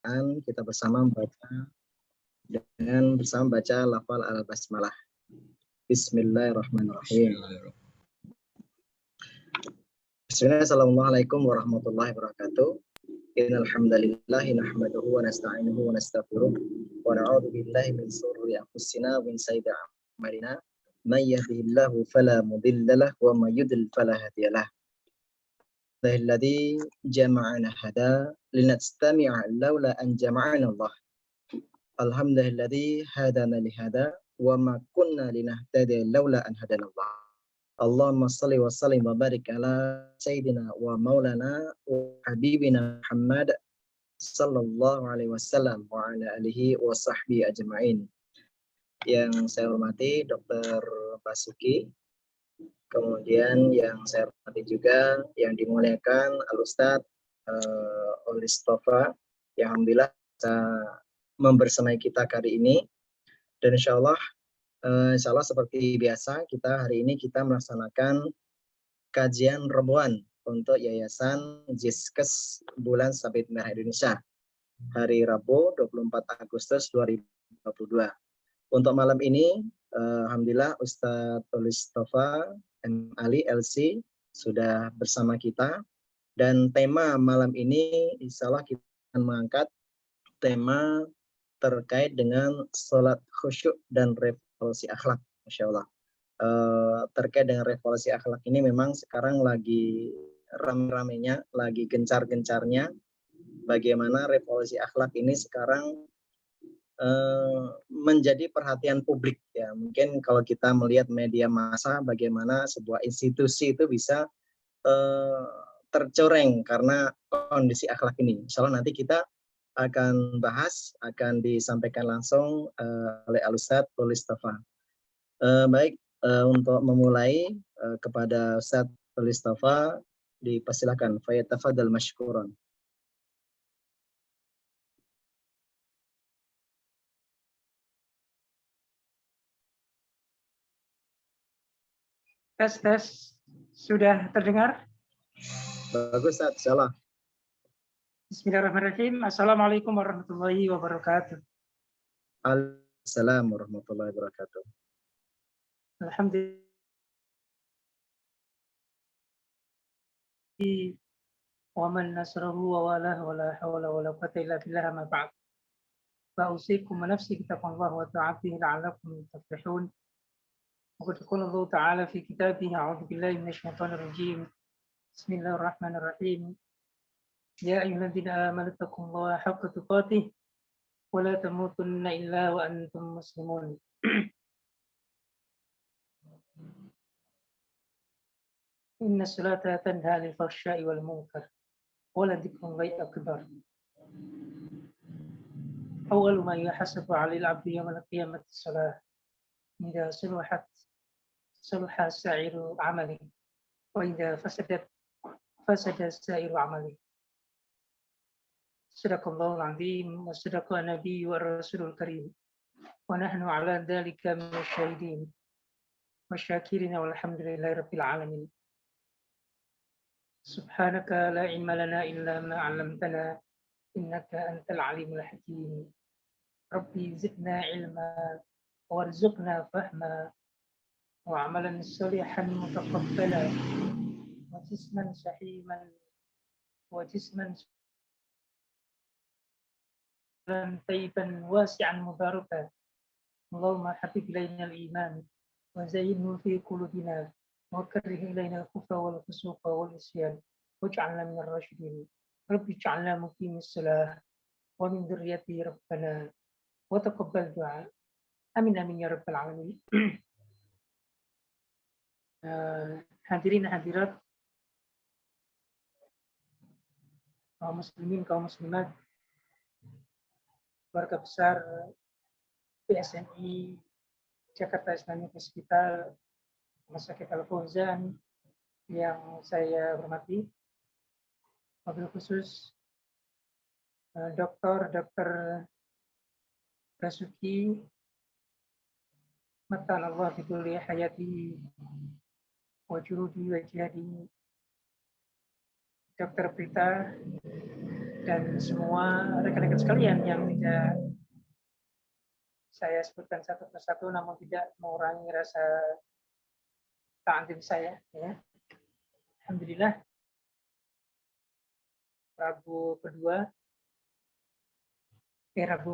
bacaan, kita bersama membaca lafal al-basmalah. Bismillahirrahmanirrahim. Assalamualaikum warahmatullahi wabarakatuh. Innal hamdalillah nahmaduhu wa nasta'inuhu wa nastaghfiruh wa na'udzu billahi min shururi anfusina wa min sayyiati a'malina. May yahdihillahu fala mudilla lahu wa may yudlil fala hadiya lahu. Alladzi jama'ana hada linastami'a laula an jama'ana Allah. Alhamdulilladzi hadana li hada wa ma kunna linahtadiya laula an hadana Allah. Allahumma shalli wa sallim wa barik ala sayyidina wa maulana wa habibina Muhammad sallallahu alaihi wasallam wa ala alihi wa sahbihi ajma'in. Yang saya hormati Dr. Basuki, kemudian yang saya hormati juga yang dimuliakan Al-Ustadz Olistofa, yang alhamdulillah bisa membersamai kita kali ini. Dan insya Allah seperti biasa hari ini kita melaksanakan kajian roboan untuk Yayasan Jiskes Bulan Sabit Merah Indonesia hari Rabu 24 Agustus 2022. Untuk malam ini alhamdulillah Ustadz Olistofa M. Ali LC sudah bersama kita, dan tema malam ini insya Allah kita akan mengangkat tema terkait dengan sholat khusyuk dan revolusi akhlak. Masya Allah. Terkait dengan revolusi akhlak ini memang sekarang lagi rame-ramenya, lagi gencar-gencarnya bagaimana revolusi akhlak ini sekarang menjadi perhatian publik ya. Mungkin kalau kita melihat media massa bagaimana sebuah institusi itu bisa tercoreng karena kondisi akhlak ini. Insya Allah nanti kita akan bahas, akan disampaikan langsung oleh Al-Ustadz Olistofa. Baik, untuk memulai kepada Ustadz Olistofa dipersilakan. Fayatafadhal mashkuran. Tes, sudah terdengar? Bagus, Ustaz. Insyaallah. Bismillahirrahmanirrahim. Assalamualaikum warahmatullahi wabarakatuh. Assalamualaikum warahmatullahi wabarakatuh. Alhamdulillah. Wa man nasrahu wa wala wala hawla wala quwwata illa billah ma ba'd. Fa usikum nafsi bittaqwallah wa ta'atihi la'allakum tuflihun. وقد قال الله تعالى في كتابه أعوذ بالله من الشيطان الرجيم بسم الله الرحمن الرحيم يا أيها الذين آمنوا اتقوا الله حق تقاته ولا تموتن إلا وأنتم مسلمون. إن الصلاة تنهى عن الفحشاء والمنكر ولذكر الله أكبر. أول ما يحاسب عليه العبد يوم القيامة الصلاة إذا صلحت صلح سائر عمله وإذا فسدت فسد سائر عمله. صدق الله العظيم وصدق النبي والرسول الكريم ونحن على ذلك من الشاهدين والشاكرين والحمد لله رب العالمين. سبحانك لا علم لنا إلا ما علمتنا إنك أنت العليم الحكيم. ربي زدنا علما وارزقنا فهما وعملا صالحا متقبلا وجسما سحيما وجسما طيبا واسعا مباركا. اللهم حبب إلينا الإيمان وزينه في قلوبنا وكره إلينا الكفر والفسوق والعصيان واجعلنا من الراشدين. رب اجعلنا مقيم الصلاة ومن ذريته ربنا وتقبل دعاء. Amin amin ya rabbal alamin. Hadirin hadirat, kaum muslimin, kaum muslimat, keluarga besar PSNI Jakarta Islamic Hospital Rumah Sakit Al-Fauzan yang saya hormati, wabil khusus Dr. Basuki Matan Allah bidulli hayati wa jurudi wa jihadi, Dr. Prita dan semua rekan-rekan sekalian yang tidak saya sebutkan satu persatu, namun tidak mengurangi rasa ta'zim saya. Ya. Alhamdulillah, Rabu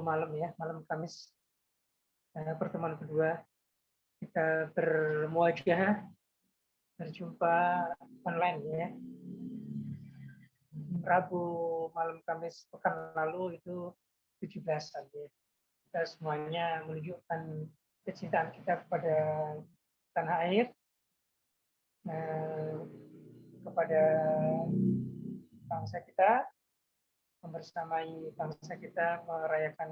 malam ya, malam Kamis, pertemuan kedua kita bermuajah, berjumpa online ya. Rabu malam Kamis pekan lalu itu 17-an ya. Kita semuanya menunjukkan kecintaan kita kepada tanah air, kepada bangsa kita, membersamai bangsa kita merayakan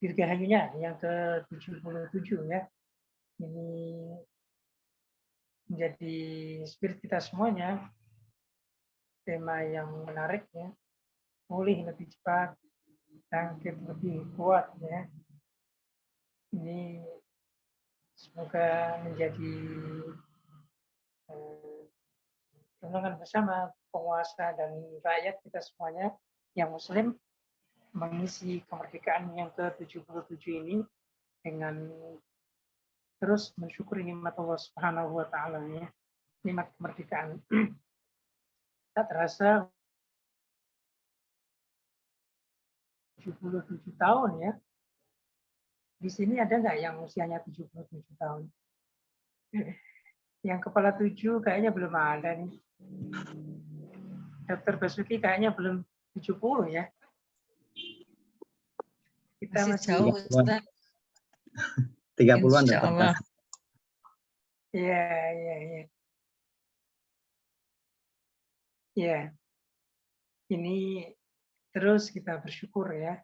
dirgahayunya yang ke-77 ya. Ini menjadi spirit kita semuanya, tema yang menarik ya, pulih lebih cepat, bangkit lebih kuat ya. Ini semoga menjadi renungan bersama penguasa dan rakyat kita semuanya yang muslim, mengisi kemerdekaan yang ke-77 ini dengan terus mensyukuri nikmat Allah Subhanahu wa taala ya. Nikmat kemerdekaan. Tak terasa 77 tahun ya. Di sini ada nggak yang usianya 77 tahun? Yang kepala 7 kayaknya belum ada nih. Dr. Basuki kayaknya belum 70 ya. Kita masih jauh, Ustaz. 30-an Insya Allah. Iya. Ya. Ini terus kita bersyukur ya.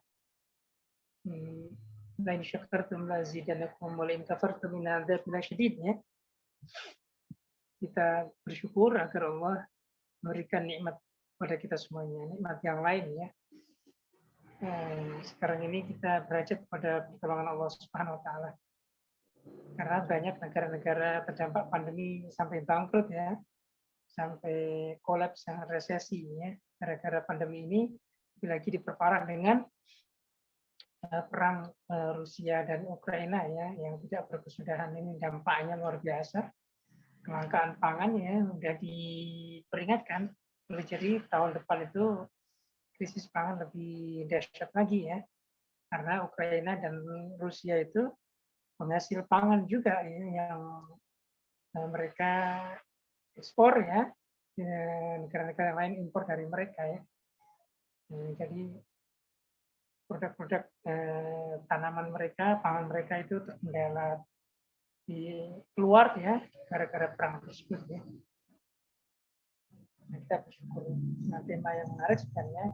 Lain syakartum lazidanakum wa in kafartum min adzabin syadid ya. Kita bersyukur agar Allah memberikan nikmat pada kita semuanya, nikmat yang lain ya. Sekarang ini kita berhajat pada pertolongan Allah Subhanahu wa taala. Karena banyak negara-negara terdampak pandemi sampai bangkrut ya, sampai kolaps, resesi ya. Gara-gara pandemi ini lagi diperparah dengan perang Rusia dan Ukraina ya, yang tidak berkesudahan. Ini dampaknya luar biasa. Kelangkaan pangan ya sudah diperingatkan. Jadi tahun depan itu krisis pangan lebih dahsyat lagi ya, karena Ukraina dan Rusia itu penghasil pangan juga ya, yang mereka ekspor ya, negara-negara lain impor dari mereka ya. Jadi produk-produk tanaman mereka, pangan mereka itu terkendala di keluar ya, gara-gara perang tersebut ya. Nah, kita bersyukur. Nah, tema yang menarik sebenarnya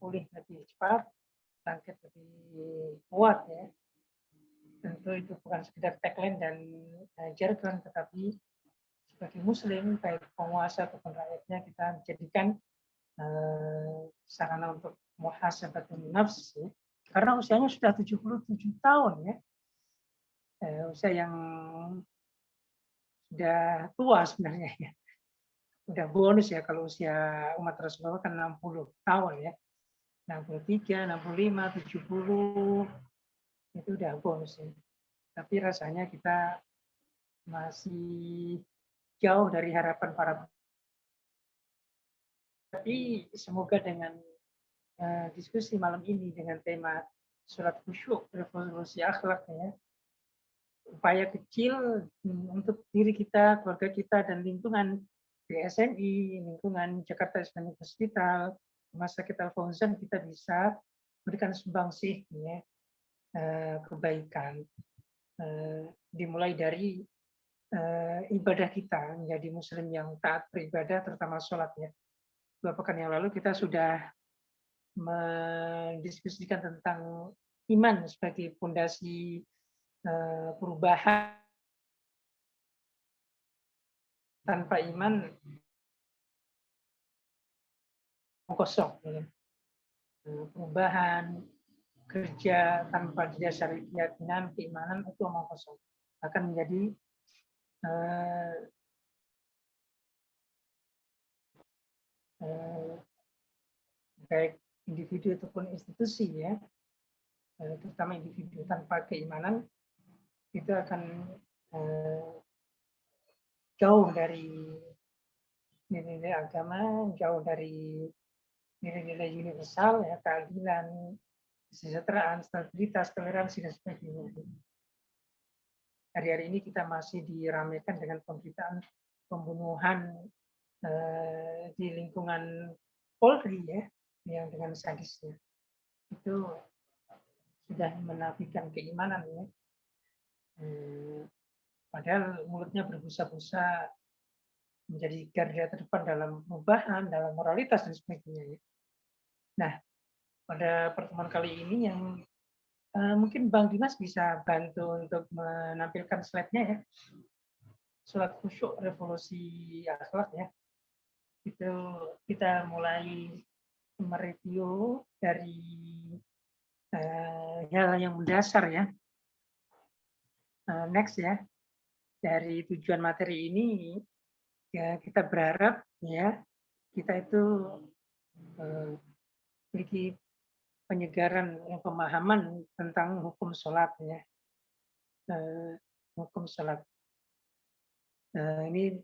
pulih lebih cepat, bangkit lebih kuat ya. Tentu itu bukan sekedar tagline dan jargon, tetapi sebagai muslim, baik penguasa ataupun rakyatnya, kita menjadikan sarana untuk muhasabatun nafs ya. Karena usianya sudah 77 tahun ya. Usia yang sudah tua sebenarnya ya. Udah bonus ya kalau usia umat Rasulullah kan 60 tahun ya. 63, 65, 70 itu udah bonus ya. Tapi rasanya kita masih jauh dari harapan para. Tapi semoga dengan diskusi malam ini dengan tema surat khusyuk revolusi akhlak ya, upaya kecil untuk diri kita, keluarga kita, dan lingkungan BSNI, lingkungan Jakarta Islamic Hospital, Rumah Sakit Al-Fauzan, kita bisa berikan sumbangsih ya, kebaikan. Dimulai dari ibadah kita menjadi muslim yang taat beribadah, terutama sholat ya. 2 pekan yang lalu kita sudah mendiskusikan tentang iman sebagai fondasi perubahan. Tanpa iman kosong ya. Perubahan kerja tanpa didasari keyakinan, keimanan itu omong kosong, akan menjadi eh, baik individu ataupun institusi ya, terutama individu tanpa keimanan itu akan jauh dari nilai-nilai agama, jauh dari nilai-nilai universal ya, keadilan, kesejahteraan, stabilitas, toleransi dan sebagainya. Hari-hari ini kita masih diramaikan dengan pemberitaan pembunuhan di lingkungan Polri ya, yang dengan sadisnya. Itu sudah menafikan keimanan ya. Padahal mulutnya berbusa-busa menjadi garda terdepan dalam perubahan, dalam moralitas dan sebagainya. Nah, pada pertemuan kali ini yang mungkin Bang Dimas bisa bantu untuk menampilkan slide-nya ya. Sholat khusyuk revolusi akhlak ya. Itu kita mulai mereview dari hal yang mendasar ya. Next ya. Dari tujuan materi ini ya kita berharap ya kita itu memiliki penyegaran pemahaman tentang hukum sholat ya. Hukum sholat. Ini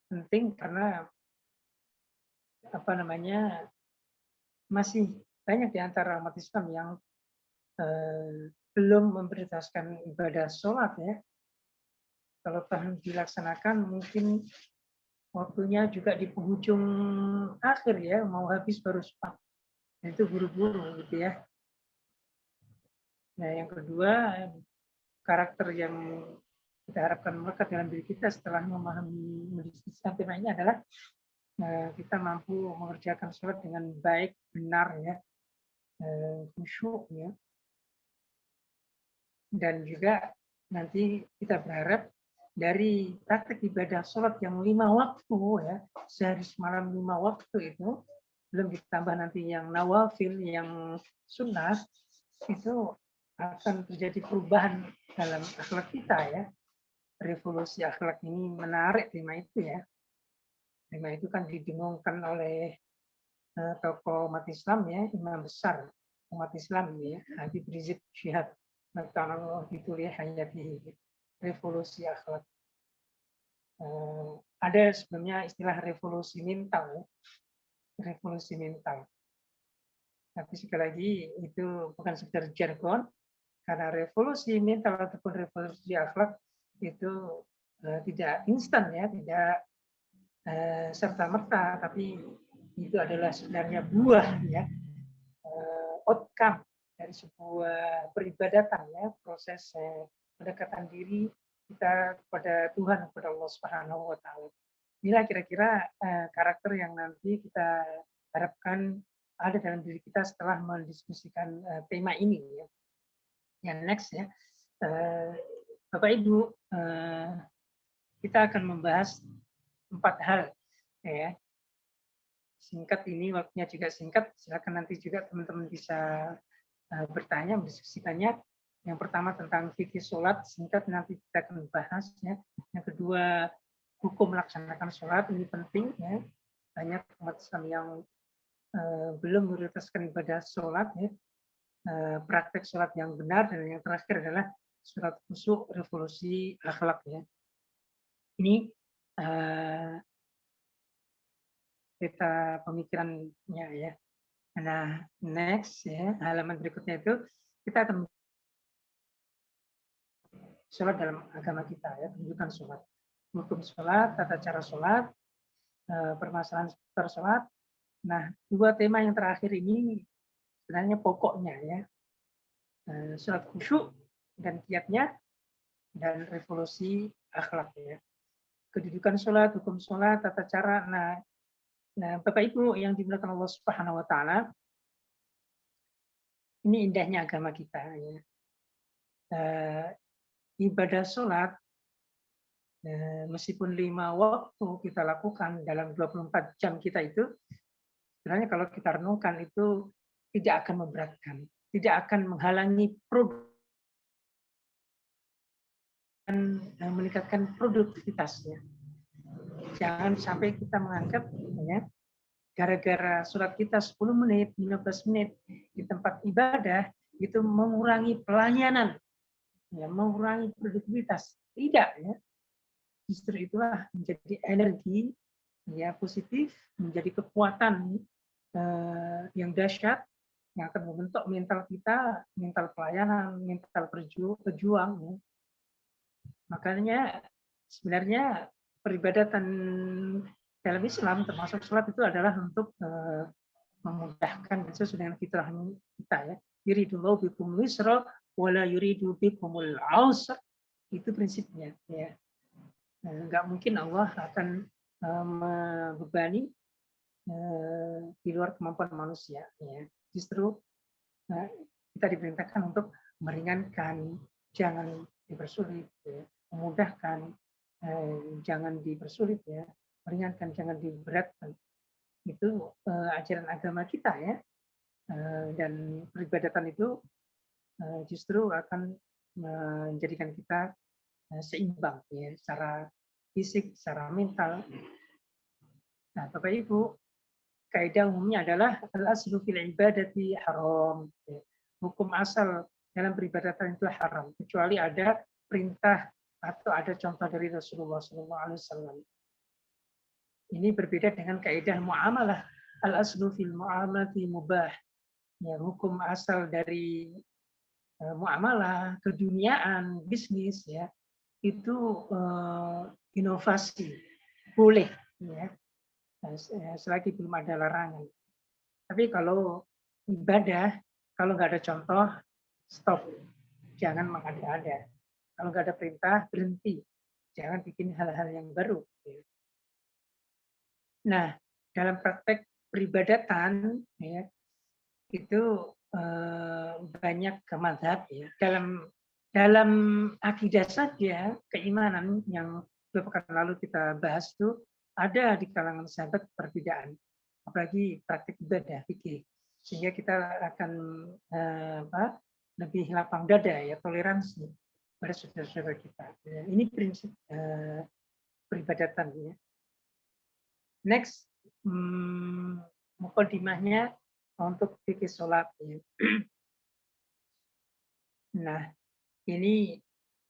penting karena masih banyak di antara umat Islam yang belum memprioritaskan ibadah sholat ya. Kalau paham dilaksanakan mungkin waktunya juga di penghujung akhir ya, mau habis baru sempat. Itu buru-buru gitu ya. Nah, yang kedua, karakter yang kita harapkan melekat dalam diri kita setelah memahami mendiskusikan tema ini adalah kita mampu mengerjakan sholat dengan baik, benar ya, khusyuk ya. Dan juga nanti kita berharap dari praktek ibadah sholat yang 5 waktu ya, sehari semalam 5 waktu itu, belum ditambah nanti yang nawafil, yang sunnah, itu akan terjadi perubahan dalam akhlak kita ya. Revolusi akhlak ini menarik tema itu ya. Tema itu kan didengungkan oleh tokoh umat Islam ya, imam besar umat Islam ya, Habib Rizik Syihab. Allah ditulis hayati revolusi akhlak. Ada sebenarnya istilah revolusi mental ya. Revolusi mental. Tapi sekali lagi itu bukan sekedar jargon, karena revolusi mental ataupun revolusi akhlak itu tidak instan ya, tidak serta-merta, tapi itu adalah sebenarnya buah ya, outcome dari sebuah peribadatan ya, proses pendekatan diri kita kepada Tuhan, kepada Allah Subhanahu wa taala. Inilah kira-kira karakter yang nanti kita harapkan ada dalam diri kita setelah mendiskusikan tema ini ya. Yang next ya. Bapak Ibu, kita akan membahas 4 hal ya. Singkat ini, waktunya juga singkat, silakan nanti juga teman-teman bisa bertanya, mendiskusikannya. Yang pertama tentang fikih sholat, singkat nanti kita akan bahas ya. Yang kedua, hukum melaksanakan sholat, ini penting ya. Banyak umat Islam yang belum memprioritaskan ibadah sholat ya. Praktek sholat yang benar, dan yang terakhir adalah sholat khusyuk revolusi akhlak ya. Ini peta pemikirannya ya. Nah, next ya, halaman berikutnya itu kita akan sholat dalam agama kita ya, penunjukan sholat, hukum sholat, tata cara sholat, permasalahan seputar sholat. Nah, 2 tema yang terakhir ini sebenarnya pokoknya ya, sholat khusyuk dan kiatnya, dan revolusi akhlak ya. Kedudukan sholat, hukum sholat, tata cara. Nah, Bapak Ibu yang dimuliakan Allah Subhanahu wa taala, ini indahnya agama kita ya. Ibadah sholat meskipun 5 waktu kita lakukan dalam 24 jam kita itu, sebenarnya kalau kita renungkan itu tidak akan memberatkan, tidak akan menghalangi meningkatkan produktivitasnya. Jangan sampai kita menganggap ya, gara-gara sholat kita 10 menit, 15 menit di tempat ibadah itu mengurangi pelayanan, ya, mengurangi produktivitas. Tidak, ya. Justru itulah menjadi energi, ya, positif, menjadi kekuatan yang dahsyat yang akan membentuk mental kita, mental pelayanan, mental pejuang. Ya. Makanya sebenarnya peribadatan dalam Islam termasuk sholat itu adalah untuk memudahkan sesuai dengan fitrah kita, ya. Yuridullahu bikumul yusra wala yuridu bikumul usra. Itu prinsipnya, ya. Nggak mungkin Allah akan membebani di luar kemampuan manusia, ya. Justru kita diperintahkan untuk meringankan, jangan dipersulit, ya. Memudahkan, jangan dipersulit, ya. Meringankan, jangan diberatkan. Itu ajaran agama kita, ya. Dan peribadatan itu justru akan menjadikan kita seimbang, ya, secara fisik, secara mental. Nah, Bapak Ibu, kaidah umumnya adalah al-aslu fil ibadati haram. Ya. Hukum asal dalam peribadatan itu haram, kecuali ada perintah atau ada contoh dari Rasulullah SAW. Ini berbeda dengan kaidah muamalah. Al-aslu fil muamalati mubah. Ya, hukum asal dari muamalah, keduniaan, bisnis, ya, itu inovasi, boleh, ya, selagi belum ada larangan. Tapi kalau ibadah, kalau nggak ada contoh, stop, jangan mengada-ada. Kalau nggak ada perintah, berhenti, jangan bikin hal-hal yang baru. Nah, dalam praktek peribadatan, ya, itu banyak mazhab, ya. Dalam akidah saja, keimanan yang beberapa kali lalu kita bahas itu ada di kalangan sahabat perbedaan, apalagi praktik ibadah fikih, sehingga kita akan lebih lapang dada, ya, toleransi pada saudara-saudara kita. Ini prinsip peribadatan, ya. Next, mukadimahnya untuk fikih sholat. Ya. Nah, ini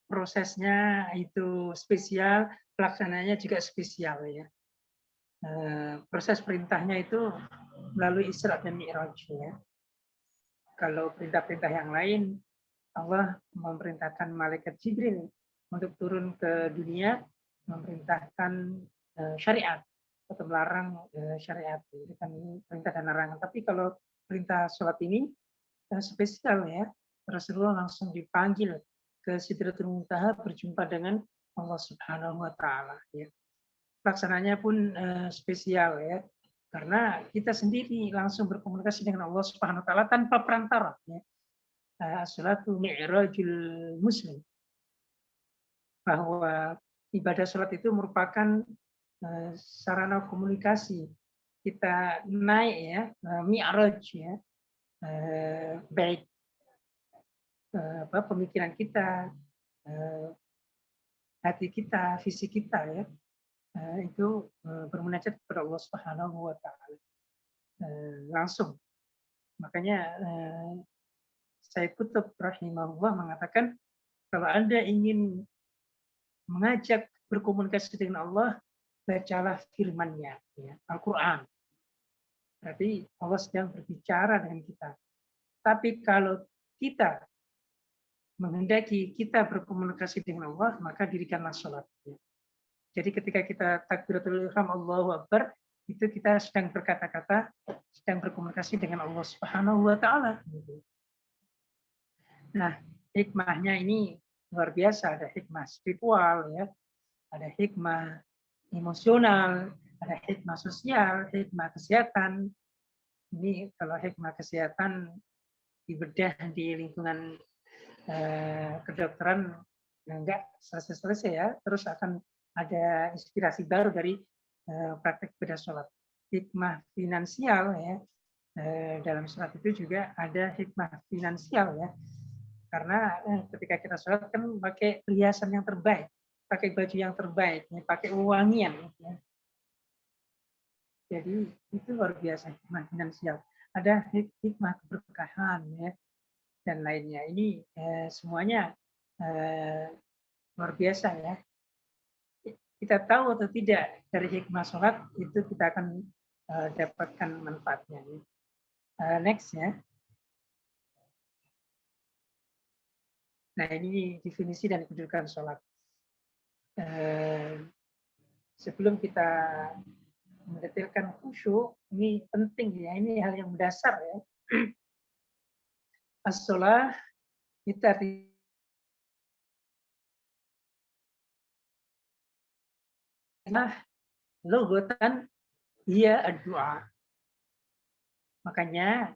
prosesnya itu spesial, pelaksananya juga spesial, ya. Proses perintahnya itu melalui Isra dan Mi'raj, ya. Kalau perintah-perintah yang lain, Allah memerintahkan malaikat Jibril untuk turun ke dunia, memerintahkan syariat atau melarang syariat, itu kan perintah dan larangan. Tapi kalau perintah sholat ini spesial, ya, Rasulullah langsung dipanggil ke Sidratul Muntaha berjumpa dengan Allah Subhanahu wa taala, ya. Pelaksananya pun spesial, ya, karena kita sendiri langsung berkomunikasi dengan Allah Subhanahu wa taala tanpa perantara, ya. As-salatu mi'rajul muslim. Bahwa ibadah sholat itu merupakan sarana komunikasi kita naik, ya, mi'raj, ya, baik pemikiran kita, hati kita, visi kita, ya, itu bermunajat kepada Allah Subhanahu wa taala langsung. Makanya Sayyid Qutb rahimahullah mengatakan, kalau Anda ingin mengajak berkomunikasi dengan Allah, bacalah firman-Nya, ya, Al-Qur'an. Berarti Allah sedang berbicara dengan kita. Tapi kalau kita menghendaki kita berkomunikasi dengan Allah, maka dirikanlah sholat. Jadi ketika kita takbiratul ihram Allahu Akbar, itu kita sedang berkata-kata, sedang berkomunikasi dengan Allah Subhanahu wa taala. Nah, hikmahnya ini luar biasa, ada hikmah spiritual, ya, ada hikmah emosional, ada hikmah sosial, hikmah kesehatan. Ini kalau hikmah kesehatan dibedah di lingkungan kedokteran, enggak selesai-selesai, ya, terus akan ada inspirasi baru dari praktek bedah sholat. Hikmah finansial, ya, dalam sholat itu juga ada hikmah finansial, ya, karena ketika kita sholat kan pakai perhiasan yang terbaik, pakai baju yang terbaik, ya, pakai wangian, ya. Jadi itu luar biasa hikmah finansial. Ada hikmah keberkahan ya dan lainnya. Ini semuanya luar biasa ya. Kita tahu atau tidak dari hikmah sholat itu kita akan dapatkan manfaatnya. Next ya. Nah ini definisi dan kedudukan sholat. Sebelum kita mendetailkan khusyuk, ini penting ya, ini hal yang mendasar ya. As-sholah itu artinya lughatan iya doa. Makanya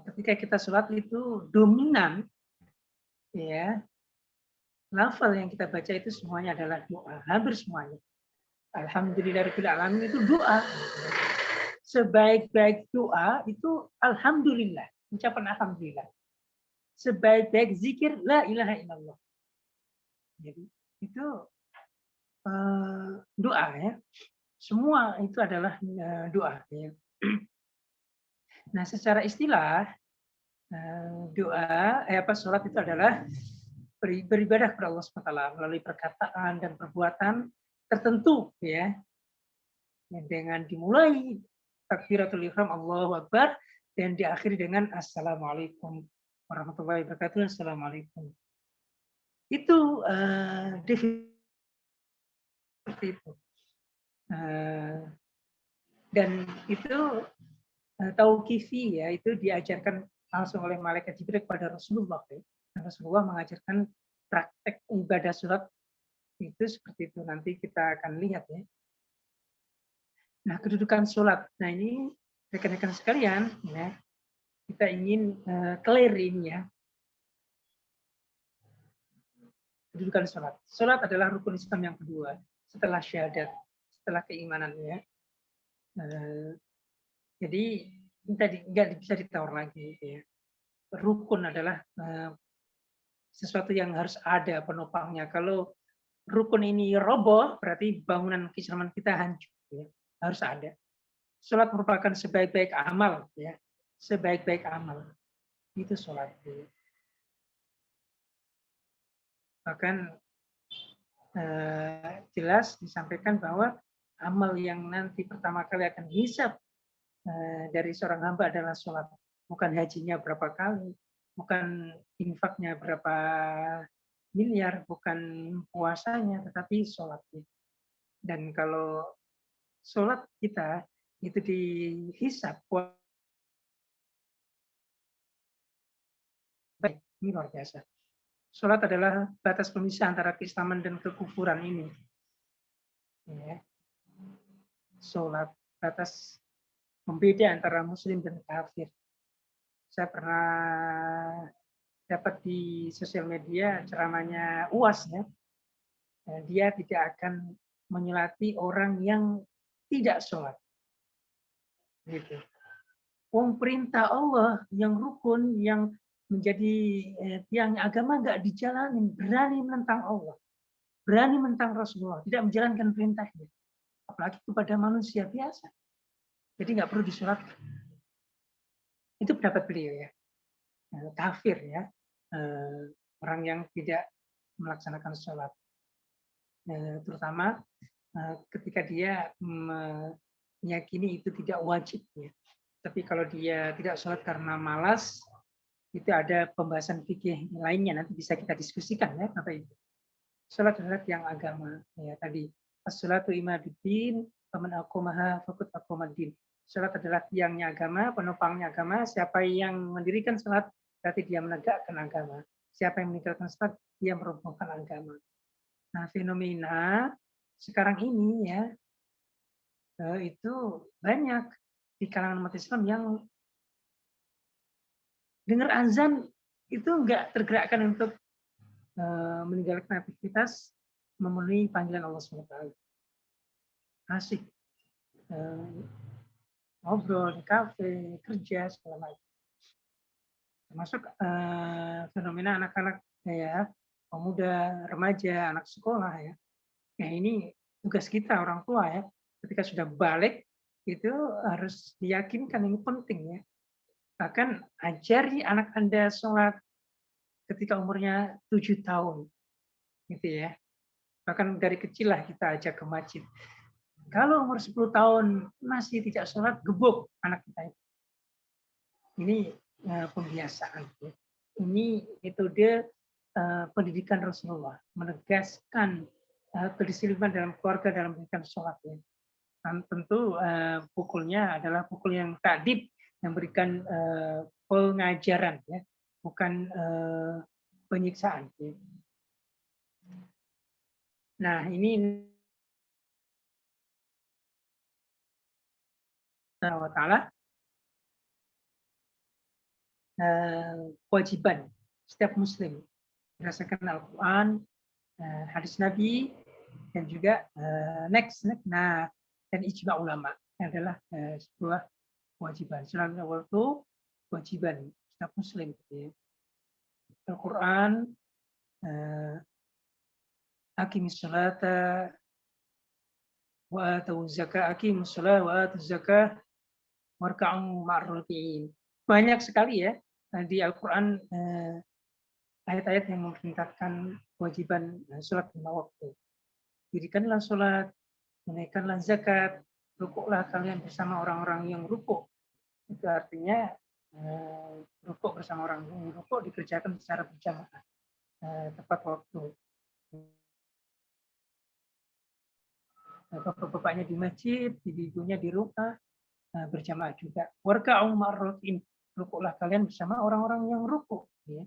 ketika kita sholat itu dominan ya, lafal yang kita baca itu semuanya adalah doa, hampir semuanya. Alhamdulillahirabbil alamin itu doa. Sebaik-baik doa itu alhamdulillah, ucapan alhamdulillah. Sebaik-baik zikir la ilaha illallah. Jadi itu doa ya. Semua itu adalah doa ya. Nah, secara istilah doa sholat itu adalah beribadah kepada Allah SWT melalui perkataan dan perbuatan tertentu ya. Dengan dimulai takbiratul ihram Allahu Akbar dan diakhiri dengan Assalamualaikum warahmatullahi wabarakatuh. Assalamualaikum. Itu definisi seperti itu. Dan itu tauqifi ya, itu diajarkan langsung oleh malaikat Jibril kepada Rasulullah. Ya. Rasulullah mengajarkan praktek ibadah sholat itu seperti itu. Nanti kita akan lihat ya. Nah, kedudukan sholat. Nah, ini rekan-rekan sekalian, ya, kita ingin clear ini ya. Kedudukan sholat. Sholat adalah rukun Islam yang kedua setelah syahadat, setelah keimanan ya. Jadi tadi nggak bisa ditawar lagi ya. Rukun adalah sesuatu yang harus ada penopangnya. Kalau rukun ini roboh, berarti bangunan keislaman kita hancur. Ya. Harus ada. Sholat merupakan sebaik-baik amal, ya, sebaik-baik amal itu sholat. Ya. Bahkan jelas disampaikan bahwa amal yang nanti pertama kali akan hisab dari seorang hamba adalah sholat. Bukan hajinya berapa kali, bukan infaknya berapa miliar, bukan puasanya, tetapi sholatnya. Dan kalau sholat kita itu dihisab, baik, ini luar biasa. Sholat adalah batas pemisah antara keislaman dan kekufuran ini. Ya. Sholat, batas pembeda antara muslim dan kafir. Saya pernah dapat di sosial media ceramahnya UAS ya. Dia tidak akan menyelati orang yang tidak sholat. Gitu. Perintah Allah yang rukun, yang menjadi tiang agama nggak dijalanin, berani menentang Allah, berani menentang Rasulullah, tidak menjalankan perintahnya, apalagi kepada manusia biasa. Jadi nggak perlu disolatkan. Itu pendapat beliau ya, kafir ya, orang yang tidak melaksanakan sholat, terutama ketika dia meyakini itu tidak wajib ya. Tapi kalau dia tidak sholat karena malas, itu ada pembahasan fikih lainnya, nanti bisa kita diskusikan ya Bapak Ibu. Sholat adalah tiang agama ya tadi. As-sholatu imaduddin, faman aqamaha faqad aqamaddin. Sholat adalah tiangnya agama, penopangnya agama. Siapa yang mendirikan sholat berarti dia menegakkan agama. Siapa yang meninggalkan sholat dia merobohkan agama. Nah, fenomena sekarang ini ya itu banyak di kalangan umat Islam yang dengar azan itu enggak tergerakkan untuk meninggalkan aktivitas memenuhi panggilan Allah SWT. Asik ngobrol di kafe, kerja segala macam. Termasuk fenomena anak-anak ya, pemuda, remaja, anak sekolah ya. Nah ini tugas kita orang tua ya. Ketika sudah balik itu harus diyakinkan, ini penting ya. Bahkan ajari anak Anda sholat ketika umurnya 7 tahun, gitu ya. Bahkan dari kecil lah kita ajak ke masjid. Kalau umur 10 tahun masih tidak sholat, gebuk anak kita itu. Ini pembiasaan. Ya. Ini metode pendidikan Rasulullah, menegaskan kedisiplinan dalam keluarga dalam pendidikan sholat. Ya. Dan tentu pukulnya adalah pukul yang ta'dib, yang memberikan pengajaran, ya, bukan penyiksaan. Ya. Nah, ini Allah Ta'ala kewajiban setiap muslim berdasarkan Al-Quran, hadis Nabi, dan juga dan ijma ulama adalah sebuah kewajiban. Sholat waktu kewajiban setiap muslim. Ya. Al-Quran, aqimis sholata wa atu zakah, aqimus sholat wa atu zakah warka'u ma'ar raki'in. Banyak sekali ya di Al-Quran ayat-ayat yang memerintahkan kewajiban sholat lima waktu. Dirikanlah sholat, tunaikanlah zakat, rukuklah kalian bersama orang-orang yang rukuk. Itu artinya rukuk bersama orang yang rukuk dikerjakan secara berjamaah, tepat waktu. Bapak-bapaknya di masjid, ibu-ibunya di rumah, berjamaah juga. Warka'u ma'ar raki'in, rukuklah kalian bersama orang-orang yang rukuk. Ya.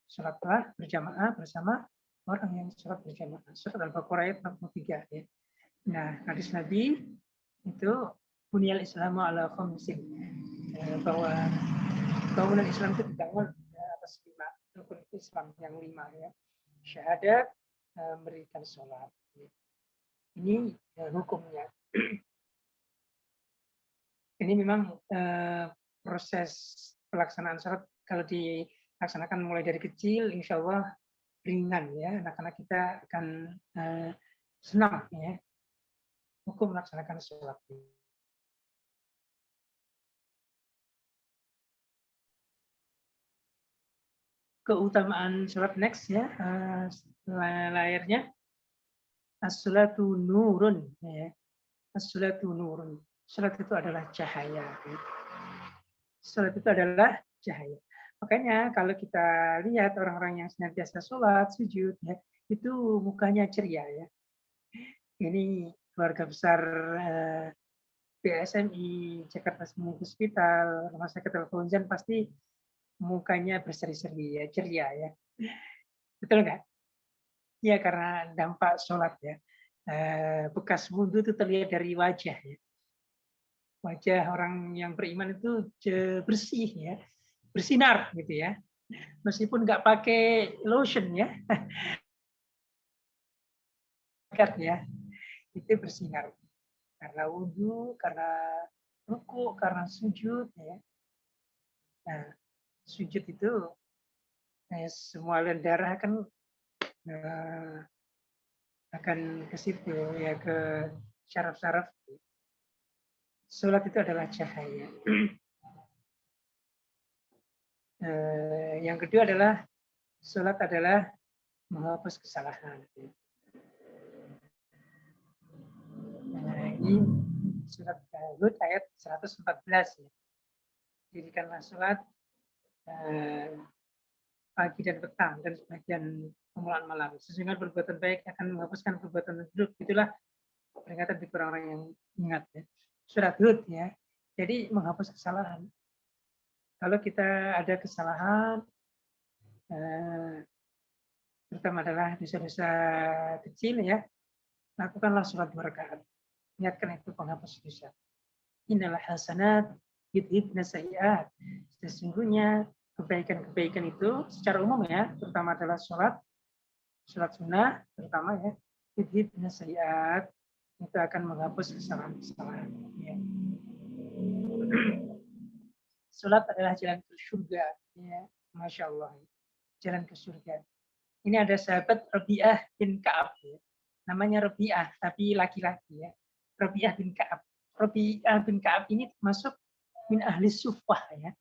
Sholatlah berjamaah bersama orang yang sholat berjamaah. Surat Al-Baqarah ayat 63. Ya. Nah, hadis Nabi itu bunyal Islamu ala khamsin, bahwa bangunan Islam itu dibangun atas 5 rukun Islam yang 5 ya. Syahadat, mendirikan sholat. Ya. Ini hukumnya. Ini memang proses pelaksanaan sholat kalau dilaksanakan mulai dari kecil, insya Allah ringan ya, anak-anak kita akan senang ya hukum melaksanakan sholat. Keutamaan sholat next ya, layarnya as-sholatu nurun ya. As-sholatu nurun. Sholat itu adalah cahaya. Ya. Sholat itu adalah cahaya. Makanya kalau kita lihat orang-orang yang senantiasa sholat, sujud, ya, itu mukanya ceria ya. Ini keluarga besar PSMI, Jakarta Seminggu Hospital, Rumah Sakit Al-Fauzan pasti mukanya berseri-seri ya, ceria ya. Betul nggak? Ya karena dampak sholat ya. Bekas wudhu itu terlihat dari wajah ya. Wajah orang yang beriman itu bersih ya, bersinar gitu ya. Meskipun nggak pakai lotion ya, ya itu bersinar karena wudhu, karena ruku, karena sujud ya. Nah, sujud itu semua aliran darah akan ke situ ya, ke syaraf-syaraf. Sholat itu adalah cahaya. Yang kedua adalah sholat adalah menghapus kesalahan. Nah, ini surat Hud ayat 114 ya. Dirikanlah sholat pagi dan petang dan sebagian permulaan malam. Sesungguhnya perbuatan baik akan menghapuskan perbuatan buruk. Itulah peringatan bagi orang-orang yang ingat ya. Surat Hud ya. Jadi menghapus kesalahan. Kalau kita ada kesalahan, terutama adalah dosa-dosa kecil ya, lakukanlah sholat 2 rakaat. Niatkan itu penghapus dosa. Innalah hasanat yudhibna sayyi'at. Sesungguhnya kebaikan-kebaikan itu secara umum ya, terutama adalah sholat sunnah terutama ya, yudhibna sayyi'at, itu akan menghapus kesalahan-kesalahan. Ya. Sholat adalah jalan ke surga. Ya. Masya Allah. Jalan ke surga. Ini ada sahabat Rabi'ah bin Ka'ab. Ya. Namanya Rabi'ah, tapi laki-laki ya. Rabi'ah bin Ka'ab. Rabi'ah bin Ka'ab ini termasuk min ahli suffah ya.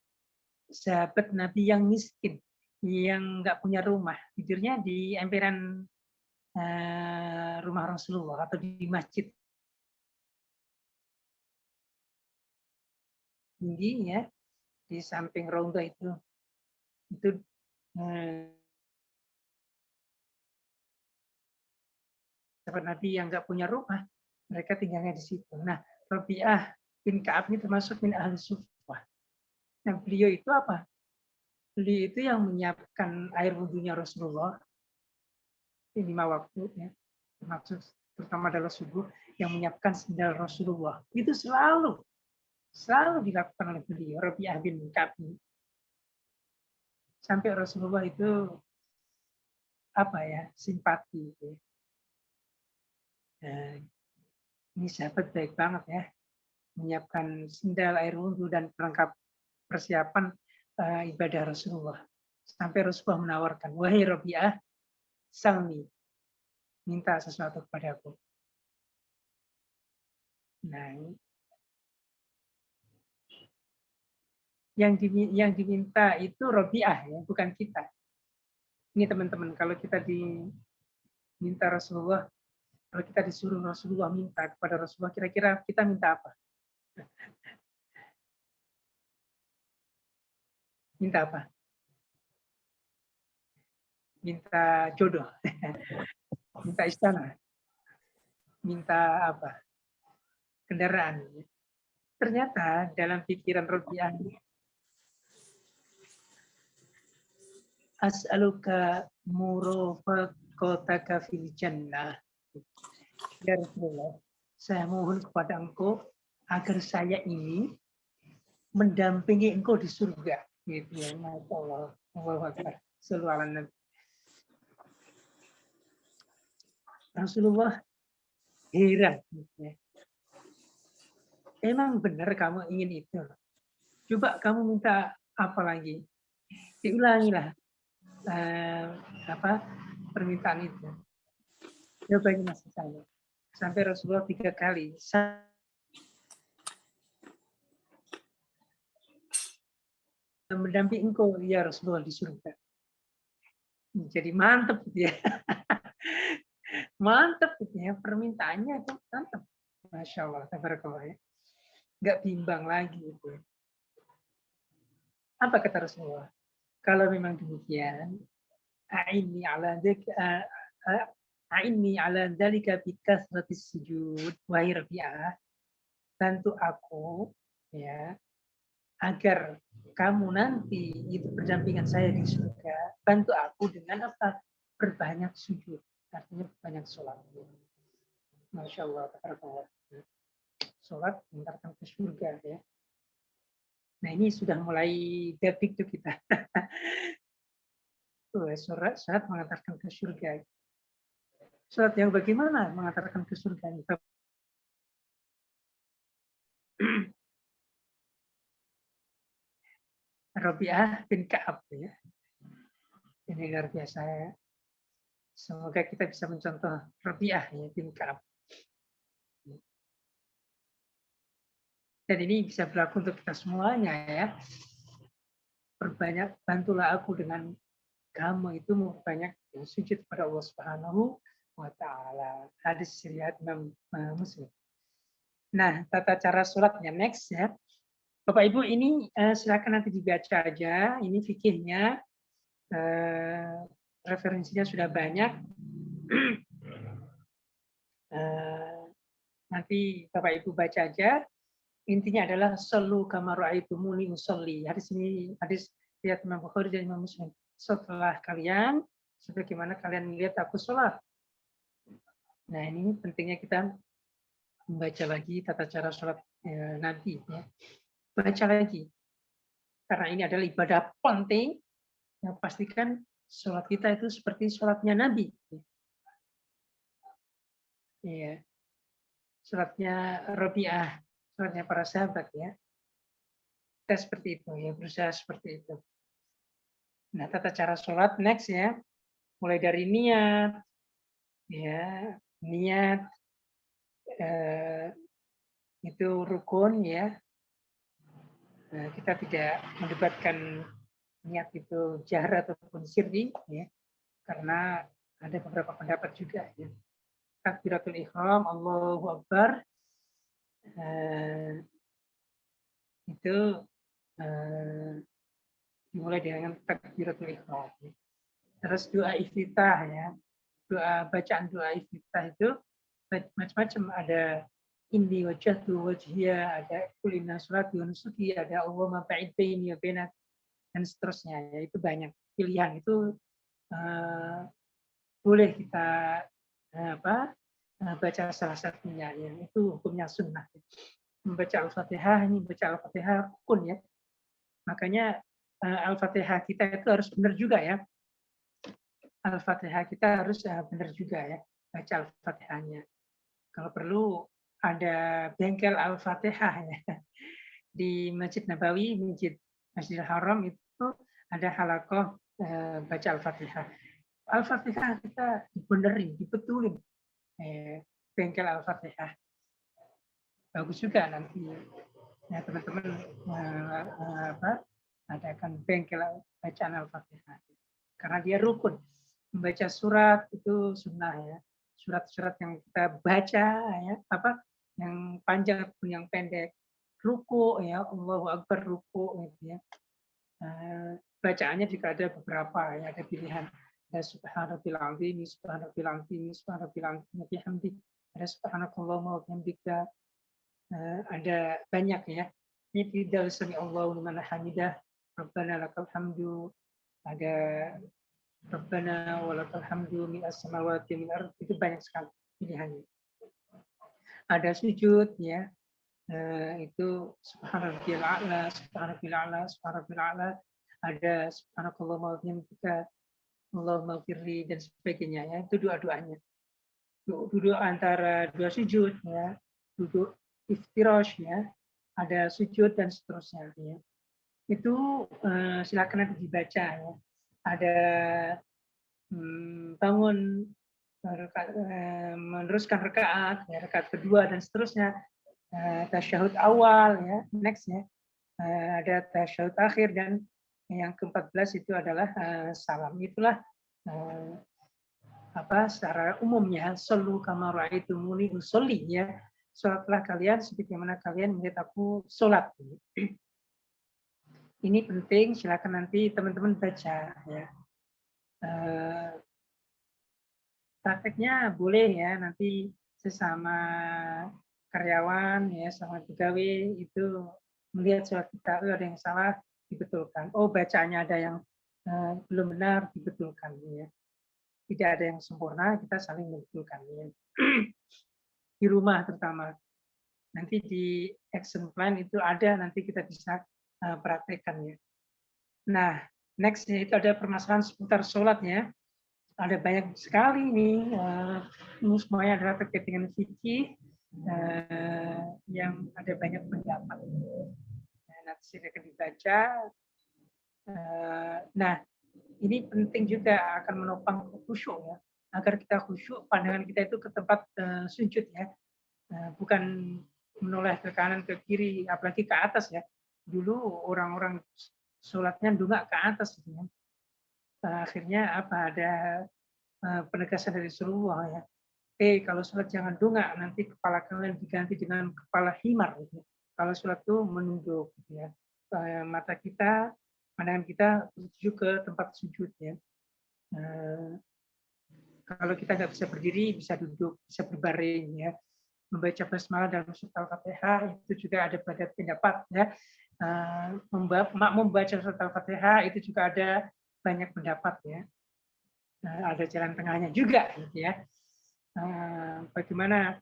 Sahabat Nabi yang miskin, yang nggak punya rumah, tidurnya di emperan rumah Rasulullah atau di masjid tinggi ya, di samping ronda itu sahabat Nabi yang nggak punya rumah, mereka tinggalnya di situ. Nah, Rabi'ah bin Ka'ab ini termasuk min ahli suffah. Nah, beliau itu apa? Beliau itu yang menyiapkan air wudhunya Rasulullah, 5 waktu ya, termasuk terutama adalah subuh, yang menyiapkan sendal Rasulullah. Itu selalu dilakukan oleh beliau, Rabi'ah bin Ka'ab. Sampai Rasulullah itu simpati. Nah, ini sahabat baik banget ya, menyiapkan sendal, air wudhu dan perlengkap persiapan ibadah Rasulullah. Sampai Rasulullah menawarkan, wahai Rabi'ah, salmi, minta sesuatu kepadaku. Nah, yang diminta itu Rabi'ah ya, bukan kita. Ini teman-teman, kalau kita diminta Rasulullah, kalau kita disuruh Rasulullah minta kepada Rasulullah, kira-kira kita minta apa? Minta apa? Minta jodoh, minta istana, minta apa? Kendaraan. Ternyata dalam pikiran Rabi'ah, as'aluka murafaqataka fil jannah. Ya Rasulullah, saya mohon kepada engkau agar saya ini mendampingi engkau di surga. Gitu ya, Masya Allah. Allahu Akbar. Sallallahu alaihi Nabi. Rasulullah heran. Gitu ya. Emang benar kamu ingin itu? Coba kamu minta apa lagi? Diulangilah permintaan itu. Jawabannya masih sama. Sampai Rasulullah 3 kali. Mendampingi engkau ya Rasulullah di surga. Jadi mantep gitu ya. Mantep gitu ya, permintaannya itu mantep. Masya Allah, tabarakallah ya. Nggak bimbang lagi gitu. Apa kata Rasulullah? Kalau memang demikian, a'inni ala dzalika bi kasratis sujud wa Rabi'ah. Bantu aku ya agar kamu nanti itu berdampingan saya di surga. Bantu aku dengan apa? Berbanyak sujud. Artinya banyak sholat. Masya Allah. Sholat mengantarkan ke surga ya. Nah ini sudah mulai detik tuh kita. Sholat mengantarkan ke surga. Sholat yang bagaimana mengantarkan ke surga? Rabi'ah bin Ka'ab ya. Ini luar biasa ya. Semoga kita bisa mencontoh Rabi'ah ya, bin Ka'ab. Dan ini bisa berlaku untuk kita semuanya ya. Perbanyak, bantulah aku dengan kamu itu banyak sujud kepada Allah Subhanahu wa Ta'ala. Hadis riwayat Imam Muslim. Nah, tata cara sholatnya next ya. Bapak Ibu ini silakan nanti dibaca aja. Ini fikihnya, referensinya sudah banyak. Nanti Bapak Ibu baca aja. Intinya adalah sallu kama ra'aitumuni usolli. Hadis ini hadis riwayat Imam Bukhari dan Imam Muslim. Setelah kalian, sebagaimana kalian melihat aku sholat. Nah ini pentingnya kita membaca lagi tata cara sholat Nabi. Ya. Baca lagi. Karena ini adalah ibadah penting, yang pastikan sholat kita itu seperti sholatnya Nabi. Ya. Sholatnya Rabi'ah, sholatnya para sahabat ya. Kita seperti itu ya, berusaha seperti itu. Nah, tata cara sholat next ya, mulai dari niat, ya, niat itu rukun ya. Kita tidak mendebatkan niat itu jahar ataupun sirri ya, karena ada beberapa pendapat juga ya. Takbiratul ihram, Allahu Akbar, itu dimulai dengan takbiratul ihram. Terus doa iftitah ya, bacaan doa iftitah itu macam-macam, ada inni wajjahtu wajhiya, ada qul inna sholati wa nusuki, ada Allahumma ba'id baini wa baina, dan seterusnya ya. Itu banyak pilihan, itu boleh kita baca salah satunya ya. Itu hukumnya sunnah. Membaca Al-Fatihah, ini baca Al-Fatihah rukun ya. Makanya Al-Fatihah kita itu harus benar juga ya. Al-Fatihah kita harus benar juga ya, baca Al-Fatihahnya. Kalau perlu ada bengkel Al-Fatihah ya. Di Masjid Nabawi, Masjidil Haram itu ada halakoh baca Al-Fatihah. Al-Fatihah kita dibenerin, dibetulin. Bengkel Al-Fatihah. Bagus juga nanti ya teman-teman adakan bengkel bacaan Al-Fatihah. Karena dia rukun. Membaca surat itu sunnah ya. Surat-surat yang kita baca ya, yang panjang ataupun yang pendek. Ruku ya, Allahu Akbar ruku gitu ya. Bacaannya juga ada beberapa ya, ada pilihan. Ada subhanallah azim, subhanallah azim, subhanallah azim, bihamdi. Ada subhanakallahumma wa bihamdika. Ada banyak ya. Ini tidak sami Allahu liman hamidah, Rabbana lakal hamdu, ada Rabbana walakal hamdu mi'as samawati min ardh, itu banyak sekali pilihannya. Ada sujud ya, itu subhanallahil a'la, subhanallahil a'la, subhanallahil a'la, ada subhanakallahumma wa bihamdika, Allahumma firli, dan sebagainya ya. Itu doa-doanya. Duduk antara dua sujud ya, duduk iftirash ya, ada sujud dan seterusnya ya. Itu silakan nanti dibaca ya. Ada bangun meneruskan rakaat, ya, rakaat kedua dan seterusnya, tasyahud awal ya, next ya, ada tasyahud akhir, dan yang ke-14 itu adalah salam. Itulah secara umumnya, sallu kama ra'aitumuni usolli ya, sholatlah kalian sebagaimana kalian melihat aku sholat. Ini penting, silakan nanti teman-teman baca ya. Prakteknya boleh ya, nanti sesama karyawan ya, sama pegawai itu melihat sholat kita, ada yang salah dibetulkan. Oh, bacaannya ada yang belum benar, dibetulkan ya. Tidak ada yang sempurna, kita saling membetulkan ya. Di rumah terutama. Nanti di action plan itu ada, nanti kita bisa praktekkan ya. Nah, next itu ada permasalahan seputar sholatnya. Ada banyak sekali nih, ini semuanya adalah terkait dengan fikih yang ada banyak pendapat. Nanti silakan dibaca. Nah, ini penting juga akan menopang khusyuk ya, agar kita khusyuk, pandangan kita itu ke tempat sujud ya, bukan menoleh ke kanan ke kiri, apalagi ke atas ya. Dulu orang-orang sholatnya dungak ke atas gitu ya. Akhirnya ada penegasan dari Rasulullah ya. Kalau sholat jangan dungak, nanti kepala kalian diganti dengan kepala himar. Gitu. Kalau sholat itu menunduk, gitu ya. Mata kita, pandangan kita menuju ke tempat sujud ya. Kalau kita nggak bisa berdiri, bisa duduk, bisa berbaring ya. Membaca basmalah dalam surat Al-Fatihah itu juga ada pada pendapat ya. Membaca surat Al-Fatihah itu juga ada banyak pendapat ya. Ada jalan tengahnya juga gitu ya. Bagaimana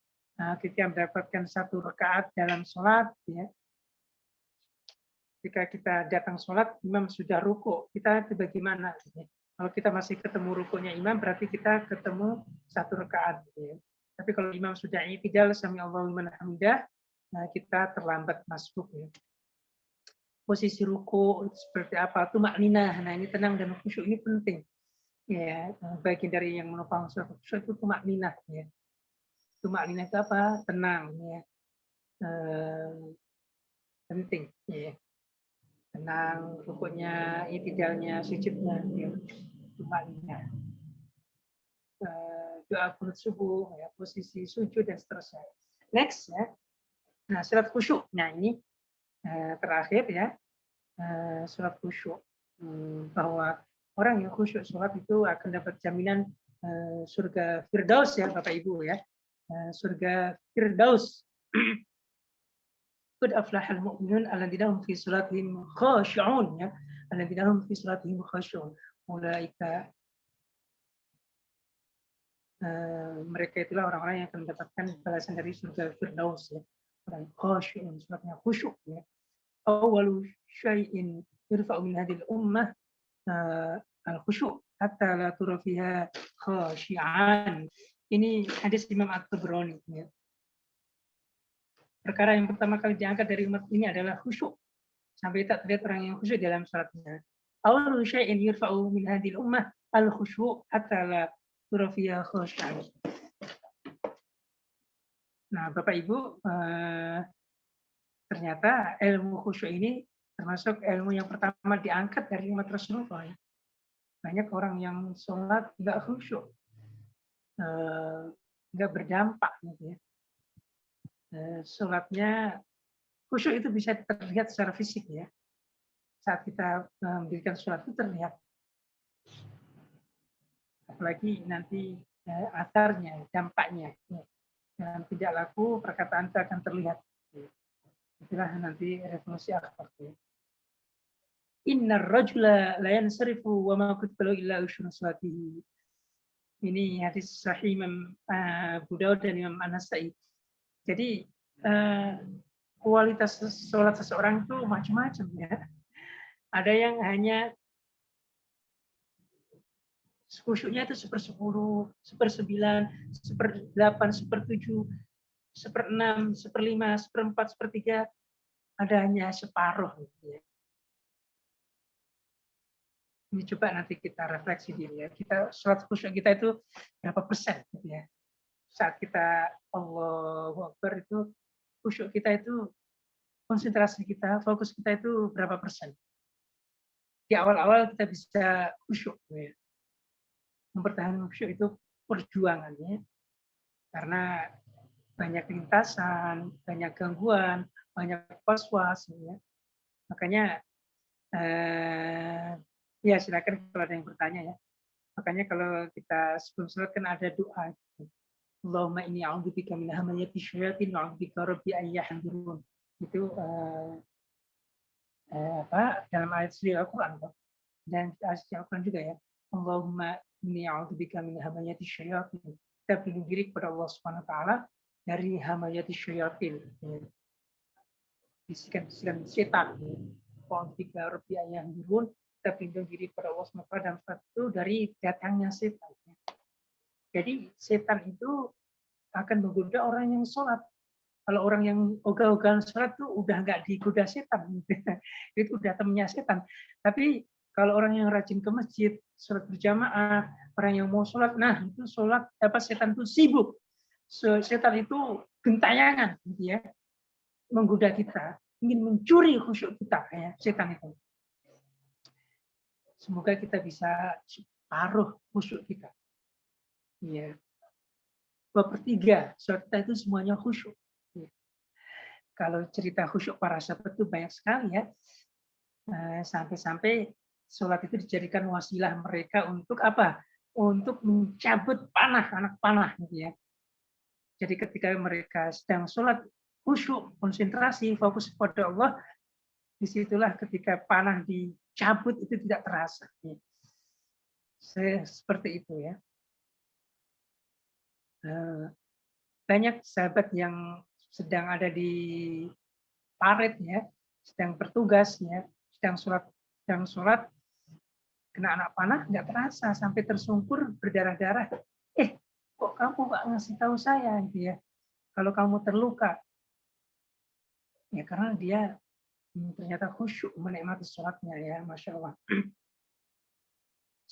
kita mendapatkan satu rakaat dalam sholat ya. Jika kita datang sholat, imam sudah ruku, kita itu bagaimana? Gitu ya. Kalau kita masih ketemu rukunya imam, berarti kita ketemu satu rakaat. Gitu ya. Tapi kalau imam sudah i'tidal, sami Allahu liman hamidah, kita terlambat masuk. Ya. Posisi ruku seperti apa? Tumakninah. Nah, ini tenang dan khusyuk, ini penting. Ya, bagian dari yang menopang khusyuk itu tumakninah. Ya. Tumakninah itu apa? Tenang. Ya. eh, penting, ya. Tenang, rukuknya, itidalnya, sujudnya, ya. Tumakninah. Doa kunut subuh, ya, posisi sujud dan seterusnya. Next, ya. Nah, surat khusyuk. Nah, ini terakhir ya, surat khusyuk. Bahwa orang yang khusyuk sholat itu akan dapat jaminan surga Firdaus ya Bapak Ibu ya. Surga Firdaus. Qad aflahal mu'minun alladzina hum fi sholatihim khashi'un ya. Alladzina hum fi sholatihim khashi'un. Ulaika mereka itulah orang-orang yang akan mendapatkan balasan dari surga Firdaus ya. Orang khashi'un, sholatnya khusyuk ya. Awalu syai'in yurfa'u min hadhil ummah al-khusyuk hatta la tura fiha khashi'an. Ini hadis Imam At-Tabrani ya. Perkara yang pertama kali diangkat dari umat ini adalah khusyuk. Sampai tak terlihat orang yang khusyuk dalam salatnya. Awalu syai'in yurfa'u min hadhil ummah al-khusyuk hatta la tura fiha khashi'an. Nah, Bapak Ibu, ternyata ilmu khusyuk ini termasuk ilmu yang pertama diangkat dari umat Rasulullah. Ya. Banyak orang yang sholat nggak khusyuk, nggak berdampak gitu ya. Sholatnya khusyuk itu bisa terlihat secara fisik ya. Saat kita mendirikan sholat itu terlihat. Apalagi nanti asarnya, dampaknya. Ya. Dalam tidak laku perkataan itu akan terlihat. Ya. Itulah nanti revolusi akhlak. Ya. Innar rajula la yansarifu wa ma kutiba illa usyru salatihi. Ini hadis sahih Imam Abu Daud dan Imam An-Nasa'i. Jadi kualitas sholat seseorang itu macam-macam ya. Ada yang hanya khusyuknya itu 1/10, 1/9, 1/8, 1/7, 1/6, 1/5, 1/4, 1/3. Ada hanya separuh. Gitu ya. Ini coba nanti kita refleksi diri ya. Kita sholat khusyuk kita itu berapa persen gitu ya. Saat kita Allahu Akbar itu khusyuk kita itu, konsentrasi kita, fokus kita itu berapa persen. Di awal-awal kita bisa khusyuk ya. Mempertahankan khusyuk itu perjuangan ya. Karena banyak lintasan, banyak gangguan, banyak was-was ya. Makanya ya silakan kalau ada yang bertanya ya. Makanya kalau kita sebelum sholat kan ada doa. Allahumma inni a'udzubika min hamazati syayatin wa a'udzubika rabbi an yahdurun. Itu dalam ayat suci Al-Qur'an dan ayat suci Al-Qur'an juga ya. Allahumma inni a'udzubika min hamazati syayatin. Kita berlindung diri kepada Allah Subhanahu wa taala dari hamazati syayatin. Bisikan-bisikan setan. Wa a'udzubika rabbi an yahdurun. Kita berlindung diri kepada Allah Subhanahu wa taala dalam satu dari datangnya setan. Jadi setan itu akan menggoda orang yang sholat. Kalau orang yang ogah-ogahan sholat itu udah nggak digoda setan. Itu udah temannya setan. Tapi kalau orang yang rajin ke masjid, sholat berjamaah, orang yang mau sholat, nah itu sholat, setan itu sibuk. Setan itu gentayangan, gitu ya, menggoda kita, ingin mencuri khusyuk kita, ya, setan itu. Semoga kita bisa separuh khusyuk kita. Ya. 2/3 sholat kita itu semuanya khusyuk. Ya. Kalau cerita khusyuk para sahabat itu banyak sekali ya. Sampai-sampai sholat itu dijadikan wasilah mereka untuk apa? Untuk mencabut panah, anak panah gitu ya. Jadi ketika mereka sedang sholat khusyuk, konsentrasi, fokus kepada Allah, disitulah ketika panah dicabut itu tidak terasa. Ya. Seperti itu ya. Banyak sahabat yang sedang ada di paret ya, sedang bertugas ya, sedang sholat kena anak panah nggak terasa sampai tersungkur berdarah-darah. Kok kamu nggak ngasih tahu saya gitu ya? Kalau kamu terluka, ya karena dia ternyata khusyuk menikmati sholatnya ya, masya Allah.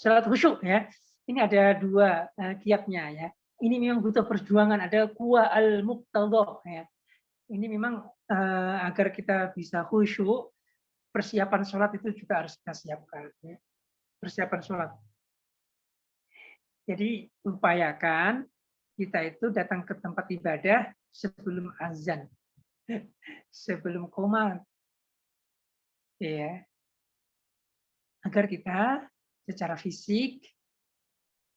Sholat khusyuk ya, ini ada 2 kiatnya ya. Ini memang butuh perjuangan, ada kuah al-muqtadha ya. ini memang agar kita bisa khusyuk, persiapan sholat itu juga harus kita siapkan. Ya. Persiapan sholat. Jadi upayakan kita itu datang ke tempat ibadah sebelum azan, sebelum qomat, ya, agar kita secara fisik